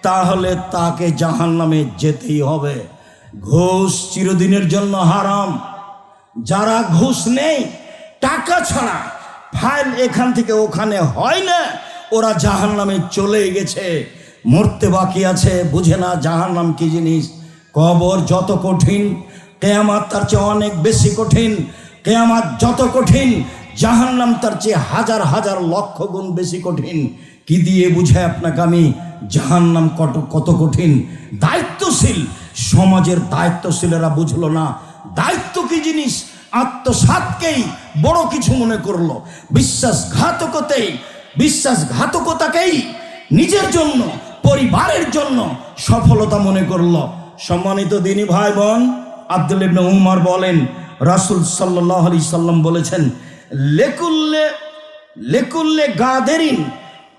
তাহলে তাকে জাহান্নামে যেতেই হবে। ঘুষ চিরদিনের জন্য হারাম। যারা ঘুষ নেই, টাকা ছাড়া ফাইল এখান থেকে ওখানে হয় না, ওরা জাহান্নামে চলে গেছে, মরতে বাকি আছে, বুঝে না জাহান্নাম কি জিনিস। কবর যত কঠিন, কিয়ামত তার চেয়ে অনেক বেশি কঠিন। কিয়ামত যত কঠিন, জাহান্নাম তার চেয়ে হাজার হাজার লক্ষ গুণ বেশি কঠিন। কি দিয়ে বুঝায় আপনাকে আমি জাহান্নাম কত কঠিন? দায়িত্বশীল সমাজের দায়িত্বশীলেরা বুঝলো না দায়িত্ব কি জিনিস। আত্মসাৎকেই বড় কিছু মনে করলো, বিশ্বাসঘাতকতাকেই নিজের জন্য, পরিবারের জন্য সফলতা মনে করলো। সম্মানিত দিনী ভাই বোন, আব্দুল্লাহ ইবনে উমর বলেন, রাসূল সাল্লাল্লাহু আলাইহি সাল্লাম বলেছেন, লেকুল্লে গাদেরিন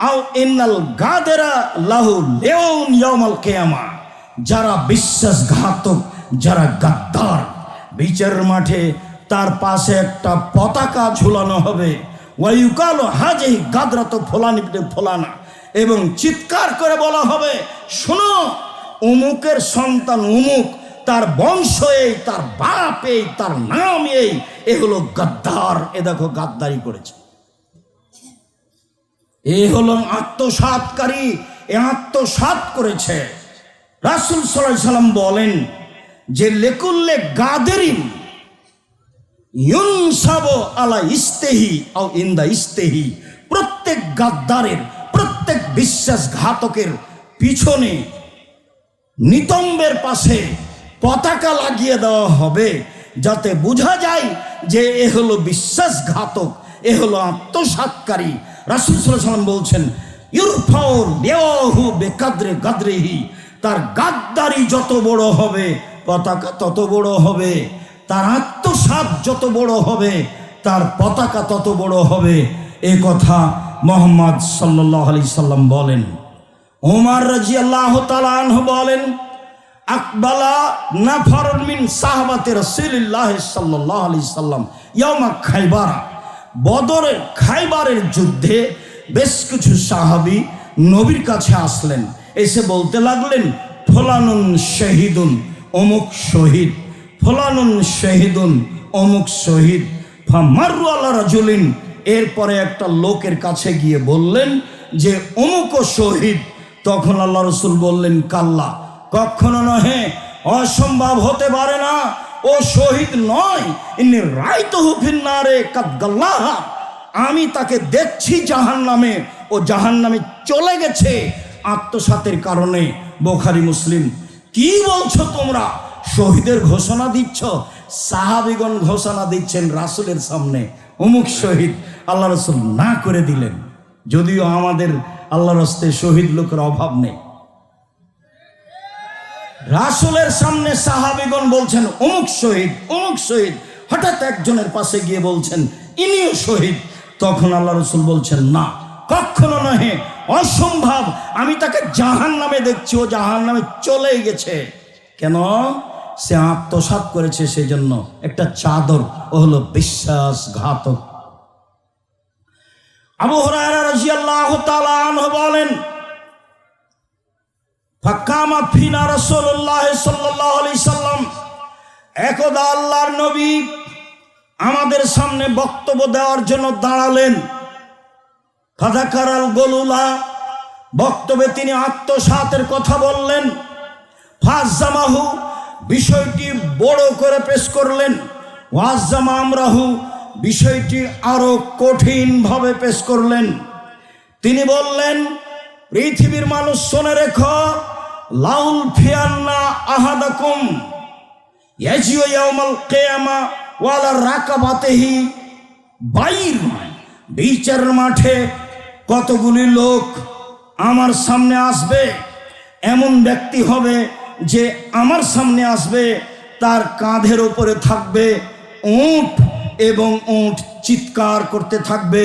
আও ইন্নাল গাদেরা লাহু লিয়াউন ইয়াউমাল কিয়ামা। যারা বিশ্বাসঘাতক, যারা গাদ্দার, বিচারের মাঠে তার পাশে একটা পতাকা ঝুলানো হবে, ওয়ায়ুকালু হাজিহি গাদরাতু ফুলান ইবনে ফুলানা, এবং চিৎকার করে বলা হবে, শোনো, অমুকের সন্তান অমুক, তার বংশ এই, তার বাপ এই, তার নাম এই, এ হলো গাদ্দার, এ দেখো গাদ্দারি করেছে, এ হলো আত্মসাৎকারী, এ আত্মসাৎ করেছে। রাসূল সাল্লাল্লাহু আলাইহি সাল্লাম বলেন যে লেকুল্লে গাদেরিন ইউনসাবু আলা ইস্তেহি আও ইনদা ইস্তেহি, প্রত্যেক গাদ্দারের, প্রত্যেক বিশ্বাসঘাতকের পিছনে নিতম্বের পাশে পতাকা লাগিয়ে দেওয়া হবে, যাতে বোঝা যায় যে এ হলো বিশ্বাসঘাতক, এ হলো আত্মসাৎকারী। রাসূল সাল্লাল্লাহু আলাইহি সাল্লাম বলছেন, ইরফাউ লিয়াহু বিকাদরি গাদরিহি, তার গাদ্দারি যত বড় হবে পতাকা তত বড় হবে, তার আত্মসাৎ যত বড় হবে তার পতাকা তত বড় হবে। এ কথা মুহাম্মদ সাল্লাল্লাহু আলাইহি সাল্লাম বলেন। ওমর রাদিয়াল্লাহু তাআলা আনহু বলেন, আকবালা নাফারুন মিন সাহাবাতি রাসূলিল্লাহ সাল্লাল্লাহু আলাইহি সাল্লাম ইয়াউমা খাইবার। বদরের খাইবারের যুদ্ধে বেশ কিছু সাহাবী নবীর কাছে আসলেন, এসে বলতে লাগলেন, ফলানুন শহীদুন, অমুক শহীদ, ফলানুন শহীদুন, অমুক শহীদ। ফামাররু আলা রাজুলিন এরপরে একটা লোকের কাছে গিয়ে বললেন যে অমুক শহীদ। তখন আল্লাহ রসুল বললেন, কাল্লা, কখনো নহে, অসম্ভব হতে পারে না, ও শহীদ নয়। ইন্নী রাইতুহু ফিন্নারে কাদ গাল্লাহা, আমি তাকে দেখছি জাহান্নামে, ও জাহান্নামে চলে গেছে আত্মসাতের কারণে। বুখারী মুসলিম। কি বলছো তোমরা? শহীদের ঘোষণা দিচ্ছ? সাহাবীগণ ঘোষণা দিচ্ছেন রাসূলের সামনে, অমুক শহীদ। আল্লাহ রসুল না করে দিলেন, যদিও আমাদের আল্লাহর হস্তে শহীদ লোকের অভাব নেই। রাসূলের সামনে সাহাবীগণ বলছেন অমুক শহীদ, অমুক শহীদ। হঠাৎ একজনের পাশে গিয়ে বলছেন ইনিও শহীদ। তখন আল্লাহ রসুল বলছেন, না, কখনো নহে, অসম্ভব, আমি তাকে জাহান্নামে দেখছি, ও জাহান্নামে চলে গেছে। কেন? সে আত্মসাৎ করেছে, সেজন্য একটা চাদর, ও হলো বিশ্বাসঘাতক। আবু হুরায়রা রাদিয়াল্লাহু তাআলা আনহু বলেন, ফাকামা ফিনা রাসূলুল্লাহ সাল্লাল্লাহু আলাইহি সাল্লাম, একদা আল্লাহর নবী আমাদের সামনে বক্তব্য দেওয়ার জন্য দাঁড়ালেন। ফাযাকারাল গলুলা, বক্তব্যে তিনি আত্মসাতের কথা বললেন। ফাজ্জামাহু, বিষয়টি বড় করে পেশ করলেন। ওয়াজ্জামা আমরাহু, বিষয়টি আরো কঠিনভাবে পেশ করলেন। তিনি বললেন, পৃথিবীর মানুষ শুনে রেখো, লাউল ফিয়ান্না আহাদাকুম ইয়াজিউ ইয়াউমাল কিয়ামা ওয়ালা রাকাবাতিহি বাইর, বিচারের মাঠে কতগুলি লোক আমার সামনে আসবে। এমন ব্যক্তি হবে যে আমার সামনে আসবে, তার কাঁধের উপরে থাকবে উট, এবং উট চিৎকার করতে থাকবে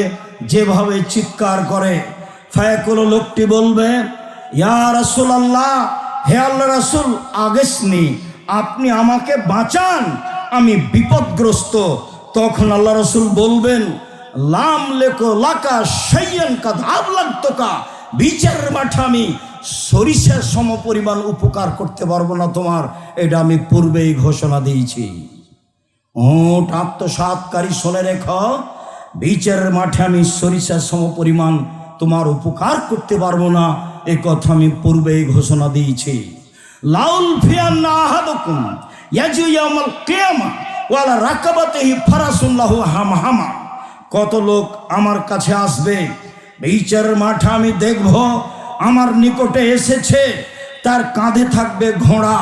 যেভাবে চিৎকার করে। ফায়াকুলু, লোকটি বলবে, ইয়া রাসূলুল্লাহ, হে আল্লাহ রাসূল, আগেসনি, আপনি আমাকে বাঁচান, আমি বিপদগ্রস্ত। তখন আল্লাহ রাসূল বলবেন, লাম লেকো লাকা শাইয়ান কাদ আবলাগতুকা, বিচারের মাঠে আমি সরিষার সমপরিমাণ উপকার করতে পারবো না তোমার, এটা আমি পূর্বেই ঘোষণা দিয়েছি। উট আত্মসাৎকারী, শুনে রেখো, বিচারের মাঠে আমি সরিষার সমপরিমাণ তোমার উপকার করতে পারবো না, এ কথা আমি পূর্বেই ঘোষণা দিয়েছি। লাউল ফিয়ান্না আহাদুকুম ইয়াজিউ ইয়াউমাল কিয়ামা ওয়ালা রাকাবাতিহি ফারাসুন লাহু হামহামা, কত লোক আমার কাছে আসবে, বিচারের মাঠে আমি দেখব আমার নিকটে এসেছে, তার কাঁধে থাকবে ঘোড়া,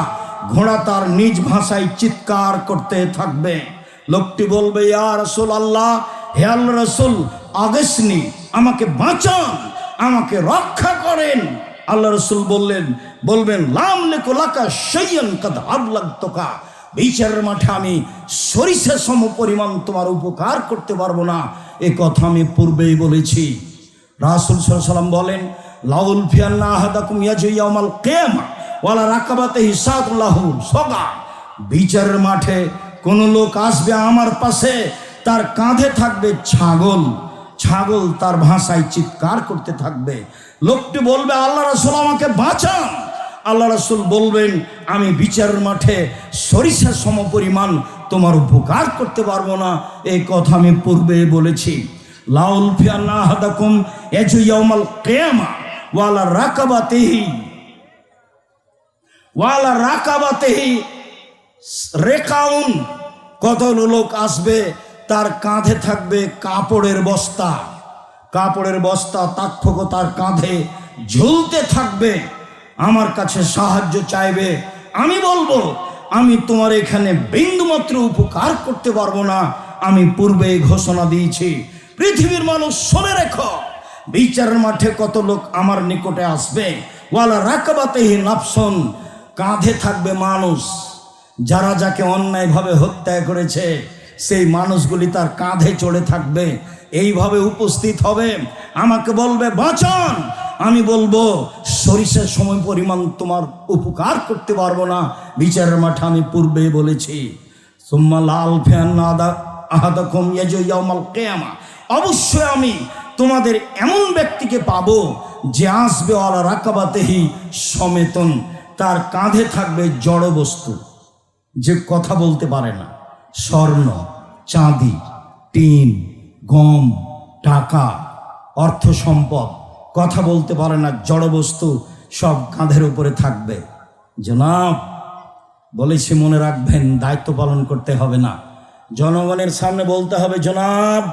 ঘোড়া তার নিজ ভাষায় চিৎকার করতে থাকবে। লোকটি বলবে, ইয়া রাসূলুল্লাহ, হে আল্লাহর রাসূল, আগেসনি, আমাকে বাঁচান, আমাকে রক্ষা করেন। আল্লাহ রাসূল বলবেন, লাম লেকো লাকা শাইয়ান কাদ আবলাগতুকা, বিচারের মাঠে আমি সরিষা সম পরিমাণ তোমার উপকার করতে পারবো না, এ কথা আমি পূর্বেই বলেছি। রাসূল সাল্লাল্লাহু আলাইহি ওয়াসাল্লাম বলেন, লাউল ফিয়ান্না আহাদাকুম ইয়াজিউ ইয়াউমাল কিয়ামা ওয়ালা রাকাবাতিহি সাদুল্লাহু সগা, বিচারের মাঠে কোন লোক আসবে আমার পাশে, তার কাঁধে থাকবে ছাগল, ছাগল তার ভাষায় চিৎকার করতে থাকবে। লোকটি বলবে, আল্লাহ রাসূল, আমাকে বাঁচান। আল্লাহ রাসূল বলবেন, আমি বিচারের মাঠে সরিষার সমপরিমাণ তোমার উপকার করতে পারবো না, এই কথা আমি পূর্বে বলেছি। লাউল ফিয়ান্না আহাদাকুম ইয়াজিউ ইয়াউমাল কিয়ামা ওয়ালা রাকাবাতিহি রেকাউন, কত লোক আসবে, তার কাঁধে থাকবে কাপড়ের বস্তা, কাপড়ের বস্তা তাক্ষক তার কাঁধে ঝুলতে থাকবে, আমার কাছে সাহায্য চাইবে। আমি বলবো, আমি তোমার এখানে বিন্দুমাত্র উপকার করতে পারবো না, আমি পূর্বেই ঘোষণা দিয়েছি। পৃথিবীর মানুষ শুনে রেখো, বিচারের মাঠে কত লোক আমার নিকটে আসবে, ওয়ালা রাকাবাতিহি নাফসুন, কাঁধে থাকবে মানুষ, যারা যাকে অন্যায়ভাবে হত্যা করেছে, সেই মানুষগুলি তার কাঁধে চড়ে থাকবে, এইভাবে উপস্থিত হবে, আমাকে বলবে, বাঁচান। আমি বলবো, সরিষার সময় পরিমাণ তোমার উপকার করতে পারবো না, বিচারের মাঠে আমি পূর্বে বলেছি। সুম্মা লাল ফিয়ান্না আহাদাকুম ইয়াজিউ ইয়াউমাল কিয়ামা, অবশ্যই আমি তোমাদের এমন ব্যক্তিকে পাবো যে আসবে ওয়ালা রাকাবাতিহি সমেতন, তার কাঁধে থাকবে জড় বস্তু, যে কথা বলতে পারে না, স্বর্ণ, চাঁদি, টিন, গম, টাকা, অর্থ সম্পদ, কথা বলতে পারে না, জড়বস্তু সব কাঁধের উপরে থাকবে। জনাব বলেছি, মনে রাখবেন, দায়িত্ব পালন করতে হবে না, জনগণের সামনে বলতে হবে, জনাব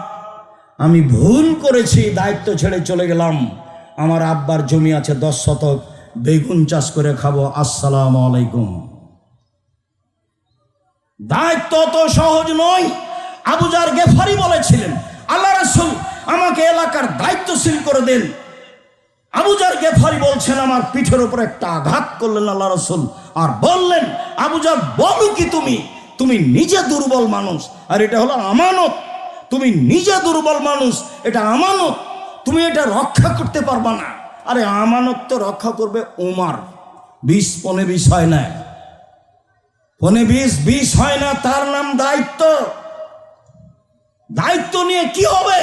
আমি ভুল করেছি, দায়িত্ব ছেড়ে চলে গেলাম, আমার আব্বার জমি আছে 10 শতক, বেগুন চাষ করে খাবো, আসসালামু আলাইকুম। দায়িত্ব তো সহজ নয়। আবু জার গেফারি বলেছিলেন, আল্লাহ রাসূল আমাকে এলাকার দায়িত্বশীল করে দেন। আবু জার গেফারি বলছেন, আমার পিঠের উপর একটা আঘাত করলেন আল্লাহ রাসূল, আর বললেন, আবু জার বলো কি তুমি নিজে দুর্বল মানুষ, আর এটা হলো আমানত। তুমি নিজে দুর্বল মানুষ, এটা আমানত, তুমি এটা রক্ষা করতে পারবা না। আরে আমানত তো রক্ষা করবে উমার, 20-15 হয় না, 15-20 হয় না, তার নাম দায়িত্ব। দায়িত্ব নিয়ে কি হবে?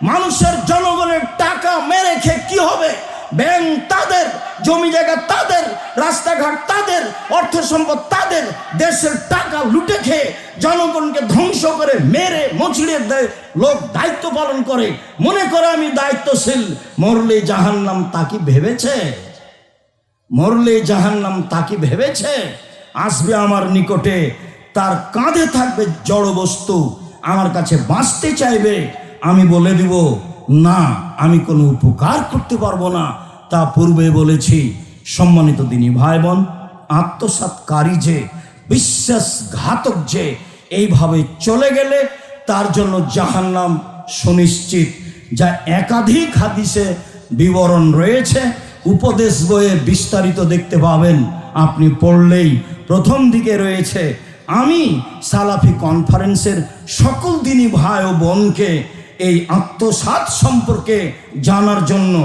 মানুষের জনগণের টাকা মেরে খেয়ে কি হবে? ব্যাংক তাদের, জমি জায়গা তাদের, রাস্তাঘাট তাদের, অর্থ সম্পদ তাদের, দেশের টাকা লুটে খেয়ে জনগণকে ধ্বংস করে মেরে মচড়িয়ে দেয় লোক, দায়িত্ব পালন করে, মনে করে আমি দায়িত্বশীল। মরলে জাহান্নাম, তা কি ভেবেছে? মরলে জাহান্নাম, তা কি ভেবেছে? আসবে আমার নিকটে, তার কাঁধে থাকবে জড় বস্তু, আমার কাছে বাঁচতে চাইবে, আমি বলে দিব না, আমি কোনো উপকার করতে পারবো না। তা পূর্বে বলেছি, সম্মানিত দিনী ভাই বোন, আত্মসাৎকারী যে, বিশ্বাসঘাতক যে এইভাবে চলে গেলে তার জন্য জাহান্নাম সুনিশ্চিত, যা একাধিক হাদিসে বিবরণ রয়েছে, উপদেশ বইয়ে বিস্তারিত দেখতে পাবেন, আপনি পড়লেই প্রথম দিকে রয়েছে। আমি সালাফি কনফারেন্সের সকল দিনী ভাই ও বোনকে এই আত্মসাৎ সম্পর্কে জানার জন্য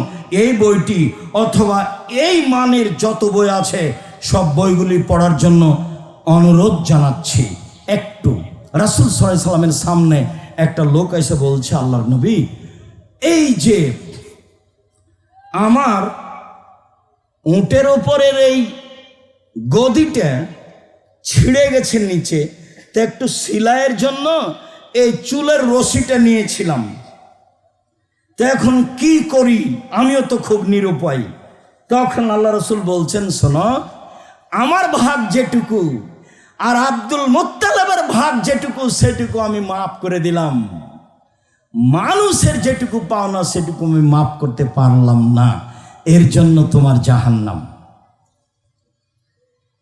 এই বইটি অথবা এই মানের যত বই আছে সব বইগুলি পড়ার জন্য অনুরোধ জানাচ্ছি। একটু রাসূল সাল্লাল্লাহু আলাইহি সাল্লামের সামনে একটা লোক এসে বলছে, আল্লাহর নবী, এই যে আমার উটের ওপরের এই গদিটা ছিঁড়ে গেছে নিচে, তো একটু সেলাইয়ের জন্য এই চুলের রশিটা নিয়েছিলাম, তো এখন কি করি? আমিও তো খুব নিরুপায়। তখন আল্লাহ রাসূল বলছেন, শোনো, আমার ভাগ যেটুকু আর আব্দুল মুত্তালিবের ভাগ যেটুকু, সেটুকু আমি মাফ করে দিলাম, মানুষের যেটুকু পাওনা সেটুকু আমি মাফ করতে পারলাম না, এর জন্য তোমার জাহান্নাম।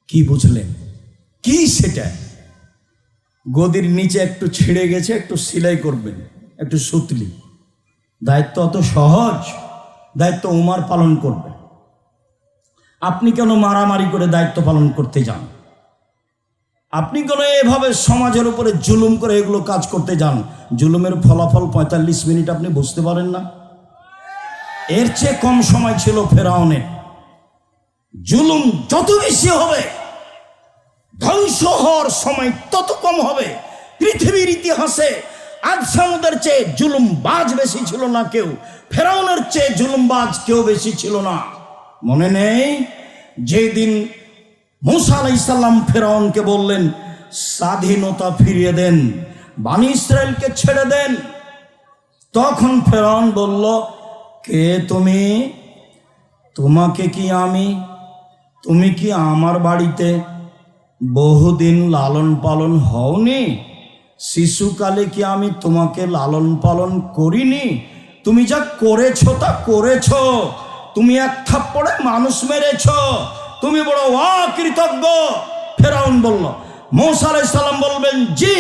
কি বুঝলেন? কি সেটা? গদির নিচে একটু ছিঁড়ে গেছে, একটু সেলাই করবেন, একটু সুতলি, দায়িত্ব অত সহজ? দায়িত্ব উমার পালন করবে। আপনি কেন মারামারি করে দায়িত্ব পালন করতে যান? আপনি কেন এভাবে সমাজের উপরে জুলুম করে এগুলো কাজ করতে যান? জুলুমের ফলাফল 45 মিনিট আপনি বুঝতে পারেন না? এর চেয়ে কম সময় ছিল ফেরাউনের। জুলুম যত বেশি হবে, ধ্বংস হওয়ার সময় তত কম হবে। পৃথিবীর ইতিহাসে আজ সামুদের চেয়ে জুলুমবাজ বেশি ছিল না কেউ, ফেরাউনের চেয়ে জুলুমবাজ কেউ বেশি ছিল না। মনে নেই যেদিন মূসা আলাইহিস সালাম ফেরাউনকে বললেন, স্বাধীনতা ফিরিয়ে দেন, বনী ইসরায়েলকে ছেড়ে দেন, তখন ফেরাউন বলল, কে তুমি? তোমাকে কি আমি, তুমি কি আমার বাড়িতে বহুদিন লালন পালন হওনি? শিশুকালে কি আমি তোমাকে লালন পালন করিনি? তুমি যা করেছো তা করেছো, তুমি এক থাপ্পড়ে মানুষ মেরেছো, তুমি বড় অকৃতজ্ঞ। ফেরাউন বলল, মূসা আলাইহিস সালাম বলবেন, জি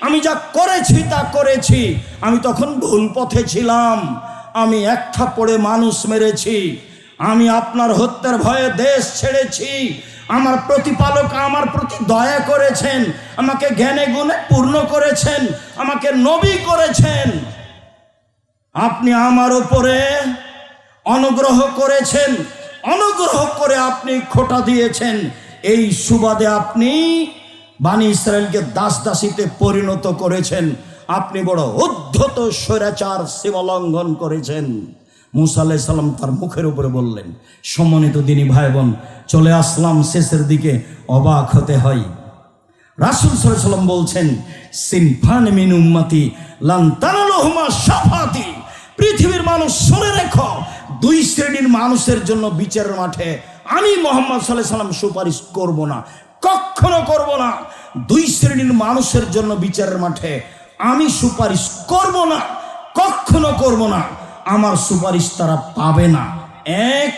আমি যা করেছি তা করেছি, আমি তখন ভুল পথে ছিলাম, আমি এক থাপ্পড়ে মানুষ মেরেছি, আমি আপনার হত্যার ভয়ে দেশ ছেড়েছি, আমার প্রতিপালক আমার প্রতি দয়া করেছেন, আমাকে জ্ঞানে গুণে পূর্ণ করেছেন, আমাকে নবী করেছেন, আপনি আমার উপরে অনুগ্রহ করেছেন, অনুগ্রহ করে আপনি খোঁটা দিয়েছেন, এই সুবাদে আপনি বনী ইসরায়েলকে দাস দাসীতে পরিণত করেছেন, আপনি বড় উদ্ধত স্বৈরাচার সীমা লঙ্ঘন করেছেন। মূসা আলাইহিস সালাম তার মুখের উপরে বললেন। সম্মানিত দিনী ভাই বোন, চলে আসলাম শেষের দিকে, অবাক হতে হয়। রাসূল সাল্লাল্লাহু আলাইহি সাল্লাম বলছেন, সিনফান মিন উম্মতি লান তানালুহুমা শাফাতি, পৃথিবীর মানুষ শুনে রেখো, দুই শ্রেণীর মানুষের জন্য বিচারের মাঠে আমি মুহাম্মদ সাল্লাল্লাহু আলাইহি সাল্লাম সুপারিশ করব না, কখনো করব না। দুই শ্রেণীর মানুষের জন্য বিচারের মাঠে আমি সুপারিশ করব না, কখনো করব না। আমার সুপারিশ তারা পাবে না। এক,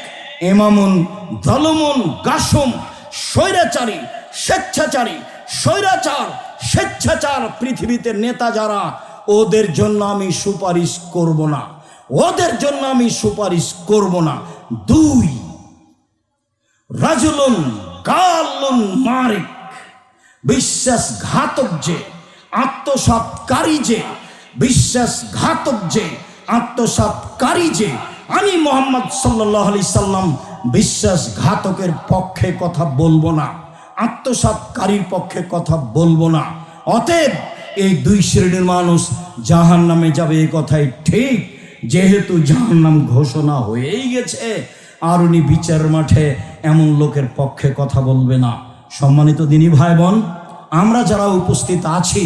ইমামুন যালুমুন গাসুম, স্বৈরাচারী, স্বেচ্ছাচারী, স্বৈরাচার, স্বেচ্ছাচার পৃথিবীতে নেতা যারা, ওদের জন্য আমি সুপারিশ করব না, ওদের জন্য আমি সুপারিশ করব না। দুই, রাজুলুন গালুন মারিক, বিশ্বাসঘাতক যে, আত্মসাৎকারী যে, বিশ্বাসঘাতক যে, আত্মসাৎকারী যে, আমি মুহাম্মদ সাল্লাল্লাহু আলাইহি সাল্লাম বিশ্বাসঘাতকের পক্ষে কথা বলবো না, আত্মসাৎকারীর পক্ষে কথা বলবো না। অতএব এই দুই শ্রেণীর মানুষ জাহান্নামে যাবে, এই কথাই ঠিক। যেহেতু জাহান্নাম ঘোষণা হয়েই গেছে, আর উনি বিচারের মাঠে এমন লোকের পক্ষে কথা বলবে না। সম্মানিত দিনী ভাই বোন, আমরা যারা উপস্থিত আছি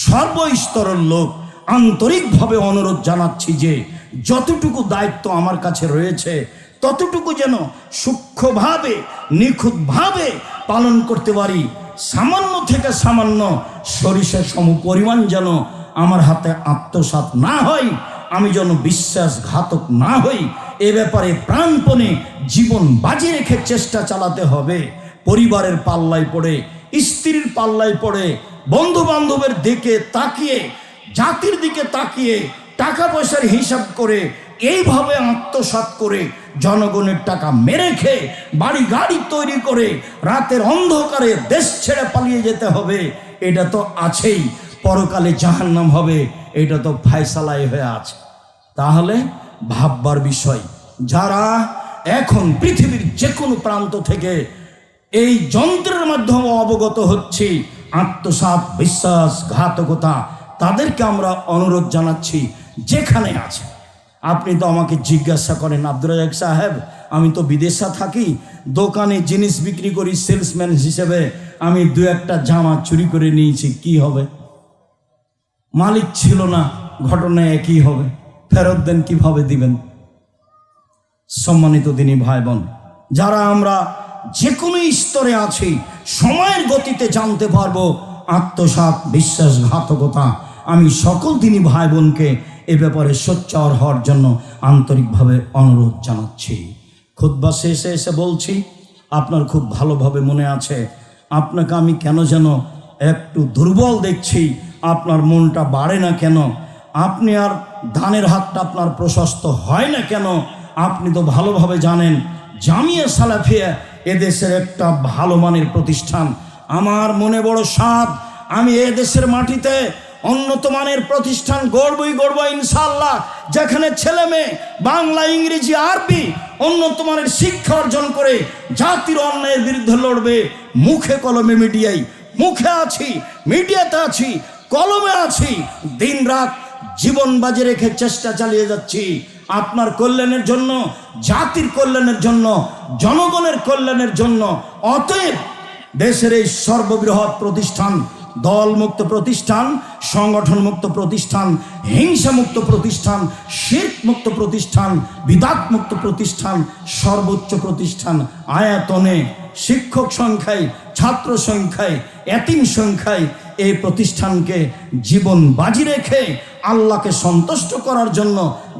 সর্বস্তরের লোক আন্তরিকভাবে অনুরোধ জানাচ্ছি যে যতটুকু দায়িত্ব আমার কাছে রয়েছে ততটুকু যেন সূক্ষ্মভাবে, নিখুঁতভাবে পালন করতে পারি। সামান্য থেকে সামান্য সরিষার সম পরিমাণ যেন আমার হাতে আত্মসাৎ না হয়, আমি যেন বিশ্বাসঘাতক না হই, এ ব্যাপারে প্রাণপণে জীবন বাজি রেখে চেষ্টা চালাতে হবে। পরিবারের পাল্লায় পড়ে, স্ত্রীর পাল্লায় পড়ে, বন্ধু বান্ধবের দিকে তাকিয়ে, জাতির দিকে তাকিয়ে, টাকা পয়সার হিসাব করে, এইভাবে আত্মসাৎ করে, জনগণের টাকা মেরে খেয়ে, বাড়ি গাড়ি তৈরি করে, রাতের অন্ধকারে দেশ ছেড়ে পালিয়ে যেতে হবে, এটা তো আছেই। পরকালে জাহান্নাম হবে, এটা তো ফায়সালাই হয়ে আছে। তাহলে ভাববার বিষয়, যারা এখন পৃথিবীর যে কোনো প্রান্ত থেকে এই যন্ত্রের মাধ্যমে অবগত হচ্ছি আত্মসাৎ, বিশ্বাসঘাতকতা, তাদেরকে আমরা অনুরোধ জানাচ্ছি, যেখানে আছে। আপনি তো আমাকে জিজ্ঞাসা করেন, আব্দুর রাজ্জাক সাহেব, আমি তো বিদেশে থাকি, দোকানে জিনিস বিক্রি করি, সেলসম্যান হিসেবে আমি দু একটা জামা চুরি করে নিয়েছি, কি হবে? মালিক ছিল না, ঘটনা একই হবে, ফেরত দেন, কিভাবে দিবেন? সম্মানিত দিনী ভাই বোন, যারা আমরা যে কোনো স্তরে আছি, সময়ের গতিতে জানতে পারবো আত্মসাৎ, বিশ্বাসঘাতকতা। আমি সকল দিনী ভাই বোনকে এ ব্যাপারে সোচ্চার হওয়ার জন্য আন্তরিকভাবে অনুরোধ জানাচ্ছি। খুতবা শেষে এসে বলছি, আপনার খুব ভালোভাবে মনে আছে, আপনাকে আমি কেন যেন একটু দুর্বল দেখছি, আপনার মনটা বাড়ে না কেন, আপনি আর দানের হাতটা আপনার প্রশস্ত হয় না কেন? আপনি তো ভালোভাবে জানেন জামিয়া সালাফিয়া এদেশের একটা ভালো মানের প্রতিষ্ঠান। আমার মনে বড় সাধ, আমি এদেশের মাটিতে উন্নত মানের প্রতিষ্ঠান গড়বই গড়ব ইনশাআল্লাহ, যেখানে ছেলে মেয়ে বাংলা, ইংরেজি, আরবি উন্নত মানের শিক্ষা অর্জন করে জাতির অন্যায়ের বিরুদ্ধে লড়বে। মুখে কলমে মিডিয়ায়, মুখে আছি, মিডিয়াতে আছি, কলমে আছি, দিন রাত জীবন বাজি রেখে চেষ্টা চালিয়ে যাচ্ছি আপনার কল্যাণের জন্য, জাতির কল্যাণের জন্য, জনগণের কল্যাণের জন্য। অতএব দেশের এই সর্ববৃহৎ প্রতিষ্ঠান, দলমুক্ত প্রতিষ্ঠান, সংগঠন মুক্ত প্রতিষ্ঠান, হিংসা মুক্ত প্রতিষ্ঠান, শিরক মুক্ত প্রতিষ্ঠান, বিদাত মুক্ত প্রতিষ্ঠান, সর্বোচ্চ প্রতিষ্ঠান আয়তনে, শিক্ষক সংখ্যায়, ছাত্র সংখ্যায়, এতিম সংখ্যায়, এই প্রতিষ্ঠানকে জীবন বাজি রেখে আল্লাহকে সন্তুষ্ট করার জন্য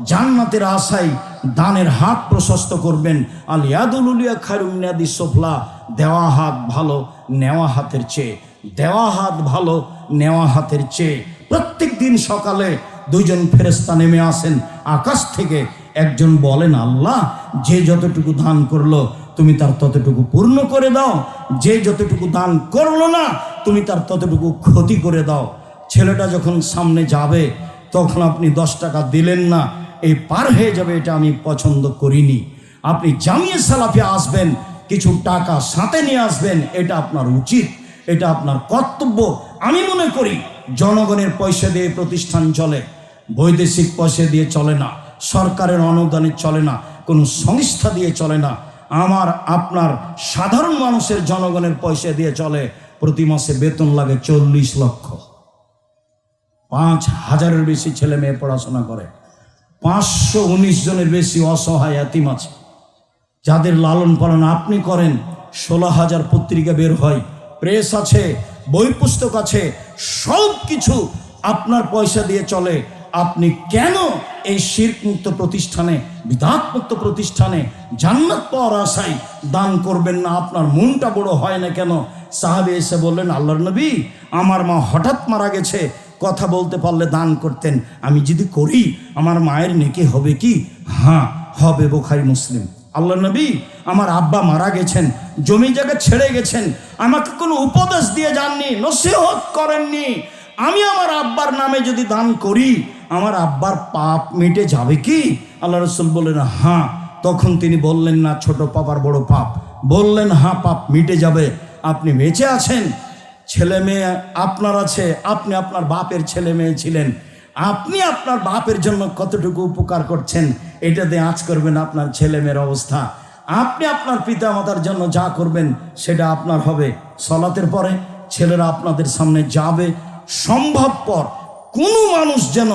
জান্নাতের আশায় দানের হাত প্রশস্ত করবেন। আল ইয়াদুল উলিয়া খায়রুম মিন ইয়াদিস সুফলা, দেওয়া হাত ভালো নেওয়া হাতের চেয়ে, দেওয়া হাত ভালো নেওয়া হাতের চেয়ে। প্রত্যেক দিন সকালে দুইজন ফেরেশতা নেমে আসেন আকাশ থেকে, একজন বলেন, আল্লাহ, যে যতটুকু দান করলো তুমি তার ততটুকু পূর্ণ করে দাও, যে যতটুকু দান করলো না তুমি তার ততটুকু ক্ষতি করে দাও। ছেলেটা যখন সামনে যাবে তখন আপনি 10 টাকা দিলেন না, এই পার হয়ে যাবে, এটা আমি পছন্দ করিনি। আপনি জামিয়া সালাফিয়া আসবেন, কিছু টাকা সাথে নিয়ে আসবেন, এটা আপনার উচিত, এটা আপনার কর্তব্য। আমি মনে করি জনগণের পয়সা দিয়ে প্রতিষ্ঠান চলে, বৈদেশিক পয়সা দিয়ে চলে না, সরকারের অনুদানে চলে না, কোনো সংস্থা দিয়ে চলে না। আমার আপনার সাধারণ মানুষের, জনগণের পয়সা দিয়ে চলে। প্রতি মাসে বেতন লাগে 40 লক্ষ, 5,000-এর বেশি ছেলে মেয়ে পড়াশোনা করে। 519 জনের বেশি অসহায় এতিম আছে, যাদের লালন পালন আপনি করেন। 16,000 পত্রিকা বের হয়, প্রেস আছে, বই পুস্তক আছে, সব কিছু আপনার পয়সা দিয়ে চলে। আপনি কেন এই শিরক মুক্ত প্রতিষ্ঠানে, বিদআত মুক্ত প্রতিষ্ঠানে জান্নাত পাওয়ার আশায় দান করবেন না? আপনার মনটা বড় হয় না কেন? সাহাবী এসে বললেন, আল্লাহর নবী, আমার মা হঠাৎ মারা গেছে, কথা বলতে পারলে দান করতেন, আমি যদি করি আমার মায়ের নেকি হবে কি? হ্যাঁ হবে, বুখারী মুসলিম। আল্লাহর নবী, আমার আব্বা মারা গেছেন, জমি জায়গা ছেড়ে গেছেন, আমাকে কোনো উপদেশ দিয়ে যাননি, নসিহত করেননি, আমি আমার আব্বার নামে যদি দান করি আমার আব্বার পাপ মিটে যাবে কি? আল্লাহ রাসূল বললেন হ্যাঁ। তখন তিনি বললেন না ছোট পাপ আর বড় পাপ, বললেন হ্যাঁ পাপ মিটে যাবে। আপনি বেঁচে আছেন, ছেলে মেয়ে আপনার আছে, আপনি আপনার বাপের ছেলে মেয়ে ছিলেন, আপনি আপনার বাপের জন্য কতটুকু উপকার করছেন এটা দিয়ে আঁচ করবেন আপনার ছেলে মেয়ের অবস্থা। আপনি আপনার পিতা মাতার জন্য যা করবেন সেটা আপনার হবে। সালাতের পরে ছেলেরা আপনাদের সামনে যাবে, সম্ভবপর কোনো মানুষ যেন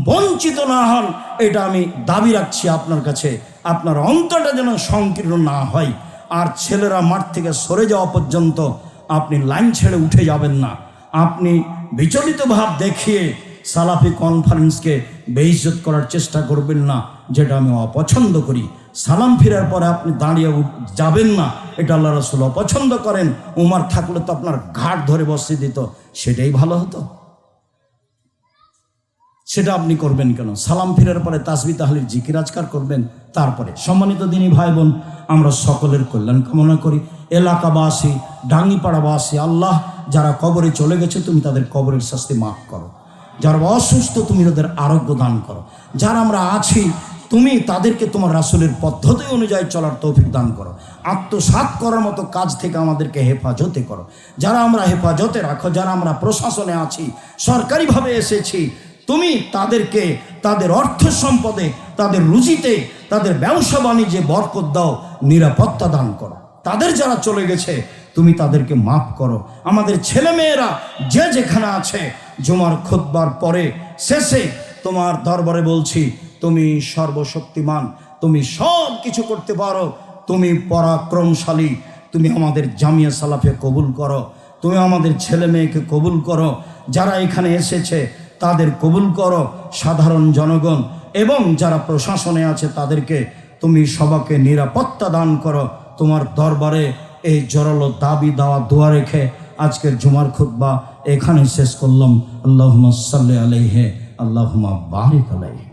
বঞ্চিত না হন, এটা আমি দাবি রাখছি আপনার কাছে। আপনার অন্তরটা যেন সংকীর্ণ না হয়। আর ছেলেরা মাঠ থেকে সরে যাওয়া পর্যন্ত আপনি লাইন ছেড়ে উঠে যাবেন না। আপনি বিচলিত ভাব দেখিয়ে সালাফি কনফারেন্সকে বেইজ্জত করার চেষ্টা করবেন না, যেটা আমি অপছন্দ করি। সালাম ফেরার পরে আপনি দাঁড়িয়ে যাবেন না, এটা আল্লাহ রাসূল অপছন্দ করেন। উমর থাকলে তো আপনার ঘাট ধরে বসিয়ে দিত, সেটাই ভালো হতো। সেটা আপনি করবেন কেন? সালাম ফেরার পরে তাসবিহ তাহলিল জিকির আজকার করবেন। তারপরে সম্মানিত দিনী ভাই বোন, আমরা সকলের কল্যাণ কামনা করি। এলাকাবাসী, ডাঙ্গিপাড়াবাসী, আল্লাহ যারা কবরে চলে গেছে তুমি তাদের কবরের শাস্তি মাফ করো, যারা অসুস্থ তুমি তাদের আরোগ্য দান করো, যারা আমরা আছি তুমি তাদেরকে তোমার রাসূলের পদ্ধতি অনুযায়ী চলার তৌফিক দান করো, আত্মসাৎ করার মতো কাজ থেকে আমাদেরকে হেফাজতে করো। যারা আমরা হেফাজতে রাখো, যারা আমরা প্রশাসনে আছি, সরকারিভাবে এসেছি, তুমি তাদেরকে তাদের অর্থ সম্পদে, তাদের রুজিতে, তাদের ব্যবসা বাণিজ্যে বরকত দাও, নিরাপত্তা দান করো। তাদের যারা চলে গেছে তুমি তাদেরকে মাফ করো। আমাদের ছেলেমেয়েরা যে যেখানে আছে, জুমার খুতবার পরে শেষে তোমার দরবারে বলছি, তুমি সর্বশক্তিমান, তুমি সব কিছু করতে পারো, তুমি পরাক্রমশালী, তুমি আমাদের জামিয়া সালাফে কবুল করো, তুমি আমাদের ছেলে মেয়েকে কবুল করো, যারা এখানে এসেছে তাদের কবুল করো, সাধারণ জনগণ এবং যারা প্রশাসনে আছে তাদেরকে তুমি সবাইকে নিরাপত্তা দান করো। তোমার দরবারে এই জোরালো দাবি দেওয়া দোয়া রেখে আজকের জুমার খুতবা এখানে শেষ করলাম। আল্লাহুম্মা সাল্লি আলাইহি, আল্লাহুম্মা বারিক আলাইহি।